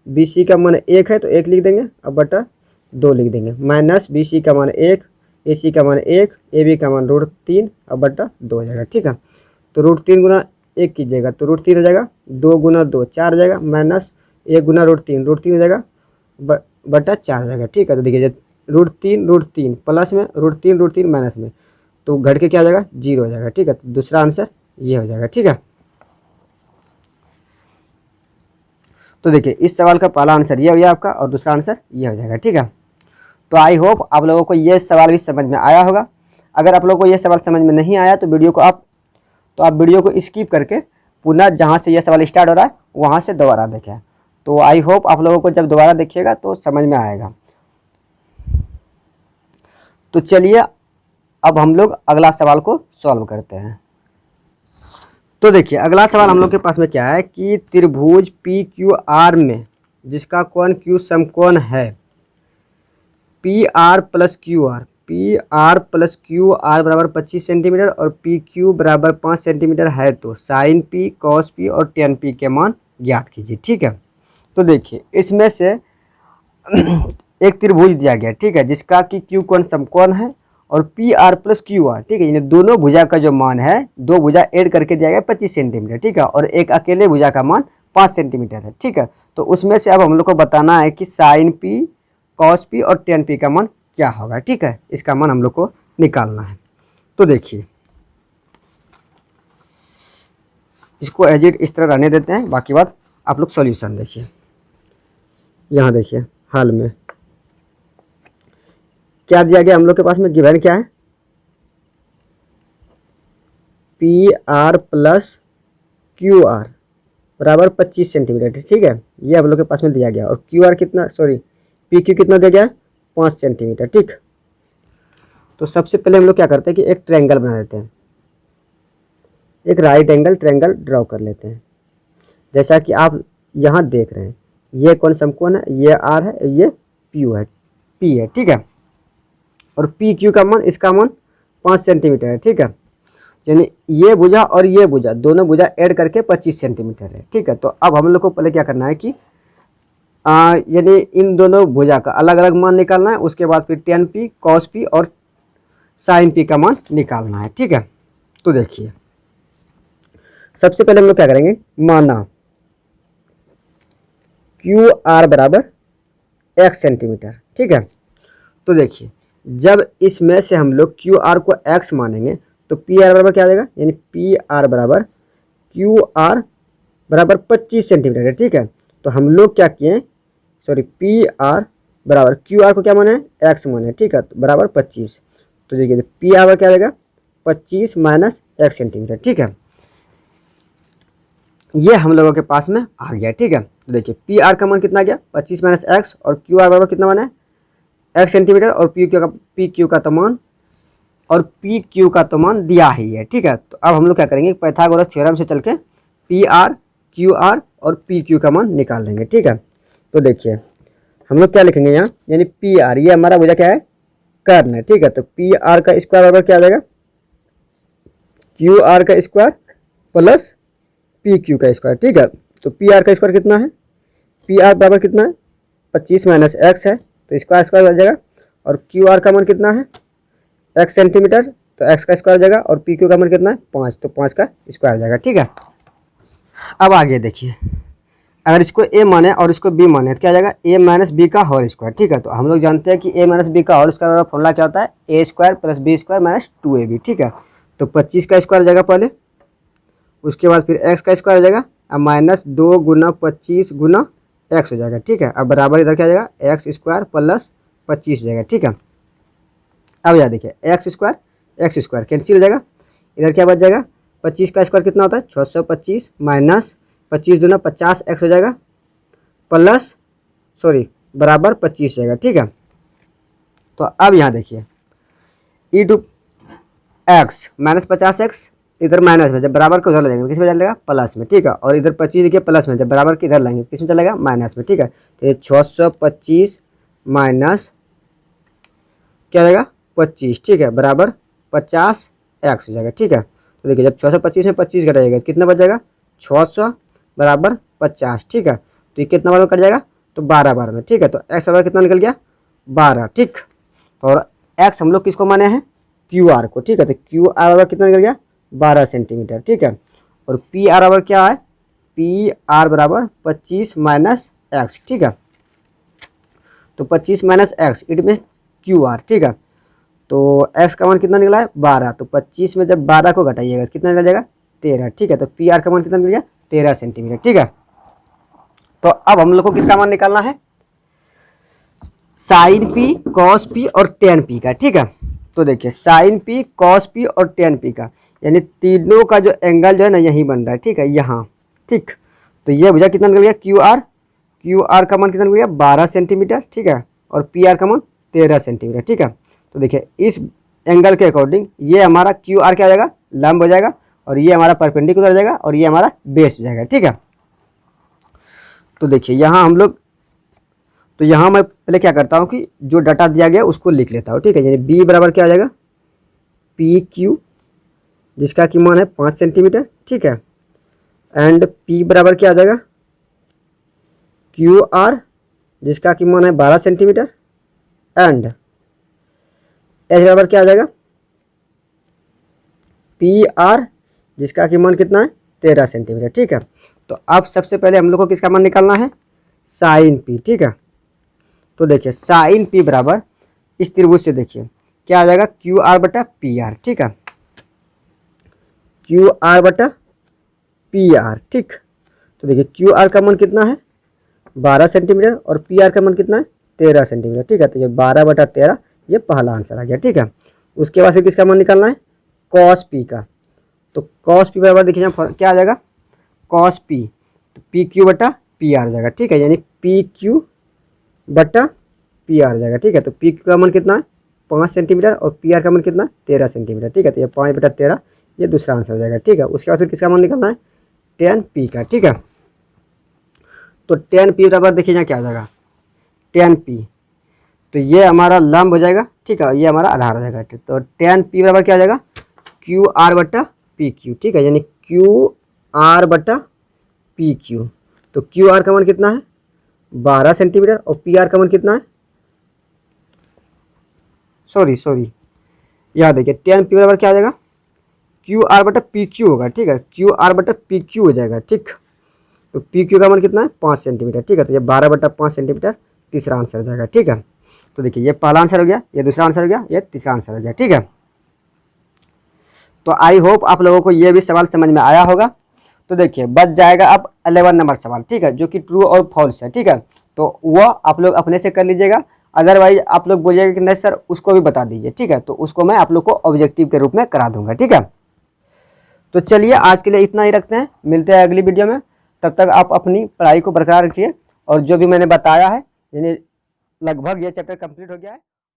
बी सी का मान 1 है, तो 1 लिख देंगे, अब बटा 2 लिख देंगे, माइनस बी सी का मान 1, ए सी का मान 1, ए बी का मान √3, अब बटा 2 हो जाएगा। ठीक है, तो √3 गुना 1 कीजिएगा, तो √3 हो जाएगा, 2 गुना 2 4 हो जाएगा, माइनस 1 गुना √3 √3 हो जाएगा, बटा 4 हो जाएगा। ठीक है, तो देखिए √3 प्लस में √3 माइनस में, तो घट के क्या हो जाएगा, 0 हो जाएगा। ठीक है, तो दूसरा आंसर ये हो जाएगा। ठीक है, तो देखिए इस सवाल का पहला आंसर ये हो गया आपका, और दूसरा आंसर ये हो जाएगा। ठीक है, तो आई होप आप लोगों को ये सवाल भी समझ में आया होगा। अगर आप लोगों को ये सवाल समझ में नहीं आया तो वीडियो को स्किप करके पुनः जहाँ से ये सवाल स्टार्ट हो रहा है वहाँ से दोबारा देखें। तो आई होप आप लोगों को जब दोबारा देखिएगा तो समझ में आएगा। तो चलिए अब हम लोग अगला सवाल को सॉल्व करते हैं। तो देखिए अगला सवाल हम लोग के पास में क्या है कि त्रिभुज पी क्यू आर में जिसका कोण क्यू समकोण है P R plus Q R बराबर 25 सेंटीमीटर और पी क्यू बराबर 5 सेंटीमीटर है तो साइन पी कॉस पी और टेन पी के मान ज्ञात कीजिए। ठीक है, तो देखिए इसमें से एक त्रिभुज दिया गया, ठीक है, जिसका कि क्यू कोण समकोण है और P R plus Q R, ठीक है, यानी दोनों भुजा का जो मान है, दो भुजा ऐड करके दिया गया 25 सेंटीमीटर, ठीक है, और एक अकेले भुजा का मान 5 सेंटीमीटर है। ठीक है, तो उसमें से अब हम लोग को बताना है कि साइन पी कॉस पी और टेन पी का मान क्या होगा। ठीक है, इसका मान हम लोग को निकालना है। तो देखिए इसको एज इट इस तरह रहने देते हैं, बाकी बात आप लोग सॉल्यूशन देखिए। यहाँ देखिए हल में क्या दिया गया हम लोग के पास में, गिवन क्या है P R plus Q R बराबर 25 सेंटीमीटर। ठीक है, ये हम लोग के पास में दिया गया और क्यू आर कितना, सॉरी पी क्यू कितना दिया गया 5 सेंटीमीटर। ठीक, तो सबसे पहले हम लोग क्या करते हैं कि एक ट्रायंगल बना देते हैं, एक राइट एंगल ट्रायंगल ड्रॉ कर लेते हैं। जैसा कि आप यहाँ देख रहे हैं ये कौन समकोण है, ये आर है, ये पी है। ठीक है, और पी क्यू का मान, इसका मान 5 सेंटीमीटर है। ठीक है, यानी ये भुजा और ये भुजा दोनों भुजा ऐड करके 25 सेंटीमीटर है। ठीक है, तो अब हम लोग को पहले क्या करना है कि यानी इन दोनों भुजा का अलग अलग मान निकालना है, उसके बाद फिर टेन पी कॉस पी और साइन पी का मान निकालना है। ठीक है, तो देखिए सबसे पहले हम लोग क्या करेंगे, माना क्यू आर बराबर x सेंटीमीटर। ठीक है, तो देखिए जब इसमें से हम लोग क्यू आर को x मानेंगे तो पी आर बराबर क्या आ जाएगा, यानी पी आर बराबर क्यू आर बराबर 25 सेंटीमीटर है। ठीक है, तो हम लोग क्या किए, सॉरी पी आर बराबर क्यू आर को क्या माने, x माने। ठीक है, तो बराबर 25, तो देखिए पी आर क्या आ जाएगा 25 माइनस x सेंटीमीटर। ठीक है, ये हम लोगों के पास में आ गया। ठीक है, तो देखिए पी आर का मान कितना गया 25 माइनस एक्स और क्यू आर बराबर कितना माना है x सेंटीमीटर और पी क्यू का तो मान और पी क्यू का तो मान दिया ही है। ठीक है, तो अब हम लोग क्या करेंगे, पाइथागोरस थ्योरम से चल के पी आर क्यू आर और पी क्यू का मान निकाल लेंगे। ठीक है, तो देखिए हम लोग क्या लिखेंगे यहाँ, यानी पी आर ये हमारा भुजा क्या है, कर्ण है। ठीक है, तो पी आर का स्क्वायर बराबर क्या आ जाएगा, क्यू आर का स्क्वायर प्लस पी क्यू का स्क्वायर। ठीक है, तो पी आर का स्क्वायर कितना है, पी आर बराबर कितना है 25 माइनस एक्स है, तो स्क्वायर स्क्वायर आ जाएगा, और क्यू आर का मान कितना है x सेंटीमीटर, तो x का स्क्वायर आ जाएगा, और पी क्यू का मान कितना है 5, तो 5 का स्क्वायर आ जाएगा। ठीक है, अब आगे देखिए अगर इसको a माने और इसको b माने तो क्या आ जाएगा, a माइनस बी का होल स्क्वायर। ठीक है, तो हम लोग जानते हैं कि a माइनस बी का होल स्क्वायर का फॉर्मूला क्या होता है, a square plus B square minus 2ab। ठीक है, तो 25 का स्क्वायर आ जाएगा पहले, उसके बाद फिर x का स्क्वायर आ जाएगा, अब माइनस 2 गुना 25 गुना x हो जाएगा। ठीक है, अब बराबर इधर क्या आ जाएगा x स्क्वायर प्लस 25 हो जाएगा। ठीक है, अब याद देखिए एक्स स्क्वायर कैंसिल हो जाएगा, इधर क्या बच जाएगा 25 का स्क्वायर कितना होता है 625 माइनस 25 दूना 50 एक्स हो जाएगा प्लस सॉरी बराबर 25 हो जाएगा। ठीक है, तो अब यहाँ देखिए ई टू एक्स माइनस 50x इधर माइनस में, जब बराबर को उधर ले जाएंगे किस में चलेगा प्लस में। ठीक है, और इधर 25 देखिए प्लस में, जब बराबर के इधर लाएंगे किस में चलेगा माइनस में। ठीक है, तो ये 625 माइनस क्या रहेगा 25, ठीक है, बराबर 50x हो जाएगा। ठीक है, तो देखिए जब 625 में 25 घटाएगा कितना बच जाएगा 600 बराबर 50। ठीक है, तो ये कितना बार में कट जाएगा तो 12 बार में। ठीक है, तो x बराबर कितना निकल गया 12। ठीक, और x हम लोग किसको माने हैं क्यू आर को। ठीक है, तो क्यू आर बराबर कितना निकल गया 12 सेंटीमीटर। ठीक है, और पी आर बराबर क्या है, पी आर बराबर 25 माइनस एक्स। ठीक है, तो 25 minus x it means Q R. ठीक है, तो x का मान कितना निकला है 12, तो 25 में जब 12 को घटाइएगा कितना निकल जाएगा 13। ठीक है, तो पी आर का मान कितना निकल गया 13 सेंटीमीटर। ठीक है, तो अब हम लोग को किसका मान निकालना है साइन पी कॉस पी और टेन पी का। ठीक है, तो देखिए साइन पी, कॉस पी और टेन पी का, यानी तीनों का जो एंगल जो है ना यही बन रहा है, ठीक है, यहाँ, ठीक। तो ये भुजा कितना निकल गया, क्यू आर, क्यू आर का मान कितना निकल गया 12 सेंटीमीटर, ठीक है, और पी आर का मान 13 सेंटीमीटर, ठीक है। तो देखिए इस एंगल के अकॉर्डिंग ये हमारा क्यू आर क्या हो जाएगा, लंब हो जाएगा, और ये हमारा परपेंडिकुलर हो जाएगा, और ये हमारा बेस हो जाएगा, ठीक है। तो देखिए यहाँ हम लोग, तो यहाँ मैं पहले क्या करता हूँ कि जो डाटा दिया गया उसको लिख लेता हूँ, ठीक है। यानी बी बराबर क्या हो जाएगा, पी क्यू, जिसका की मान है 5 सेंटीमीटर, ठीक है, एंड पी बराबर क्या हो जाएगा, क्यू आर, जिसका की मान है 12 सेंटीमीटर, एंड एच बराबर क्या हो जाएगा, पी आर, जिसका की मान कितना है 13 सेंटीमीटर, ठीक है। तो अब सबसे पहले हम लोग को किसका मान निकालना है, साइन पी, ठीक है। तो देखिए साइन पी बराबर इस त्रिभुज से देखिए क्या आ जाएगा, क्यू आर बटा पी आर, ठीक है, क्यू आर बटा पी आर, ठीक। तो देखिए क्यू आर का मान कितना है 12 सेंटीमीटर और पी आर का मान कितना है 13 सेंटीमीटर, ठीक है। तो ये 12 बटा 13 ये पहला आंसर आ गया, ठीक है। उसके बाद फिर किसका मान निकालना है, कॉस पी का। तो कॉस पी बराबर देखिए यहाँ क्या आ जाएगा, कॉस पी, तो पी क्यू बटा पी आर जाएगा, ठीक है, यानी पी क्यू बटा पी आर जाएगा, ठीक है। तो पी क्यू का मान कितना है 5 सेंटीमीटर और पी आर का मान कितना है 13 सेंटीमीटर, ठीक है। तो ये 5 बटा 13 ये दूसरा आंसर हो जाएगा, ठीक है। उसके बाद फिर किसका मान निकालना है, टेन पी का, ठीक है। तो टेन पी बराबर देखिए यहाँ क्या आ जाएगा, टेन पी, तो ये हमारा लंब हो जाएगा, ठीक है, ये हमारा आधार हो जाएगा, ठीक। तो टेन पी बराबर क्या आ जाएगा, क्यू आर बटा पी क्यू, ठीक है, यानी क्यू आर बटा पी क्यू। तो क्यू आर का मान कितना है 12 सेंटीमीटर और पी आर का मान कितना है, सॉरी यहाँ देखिए टेन पी बराबर क्या आ जाएगा, क्यू आर बटा पी क्यू होगा, ठीक है, क्यू आर बटा पी क्यू हो जाएगा, ठीक। तो पी क्यू का मान कितना है 5 सेंटीमीटर, ठीक है। तो ये 12 बटा 5 सेंटीमीटर तीसरा आंसर हो जाएगा, ठीक है। तो देखिए ये पहला आंसर हो गया, ये दूसरा आंसर हो गया, ये तीसरा आंसर हो गया, ठीक है। तो आई होप आप लोगों को ये भी सवाल समझ में आया होगा। तो देखिए बच जाएगा अब 11 नंबर सवाल, ठीक है, जो कि ट्रू और फॉल्स है, ठीक है। तो वो आप लोग अपने से कर लीजिएगा, अदरवाइज आप लोग बोलिएगा कि नहीं सर उसको भी बता दीजिए, ठीक है, तो उसको मैं आप लोग को ऑब्जेक्टिव के रूप में करा दूंगा, ठीक है। तो चलिए आज के लिए इतना ही रखते हैं, मिलते हैं अगली वीडियो में। तब तक आप अपनी पढ़ाई को बरकरार रखिए, और जो भी मैंने बताया है यानी लगभग ये चैप्टर कंप्लीट हो गया है।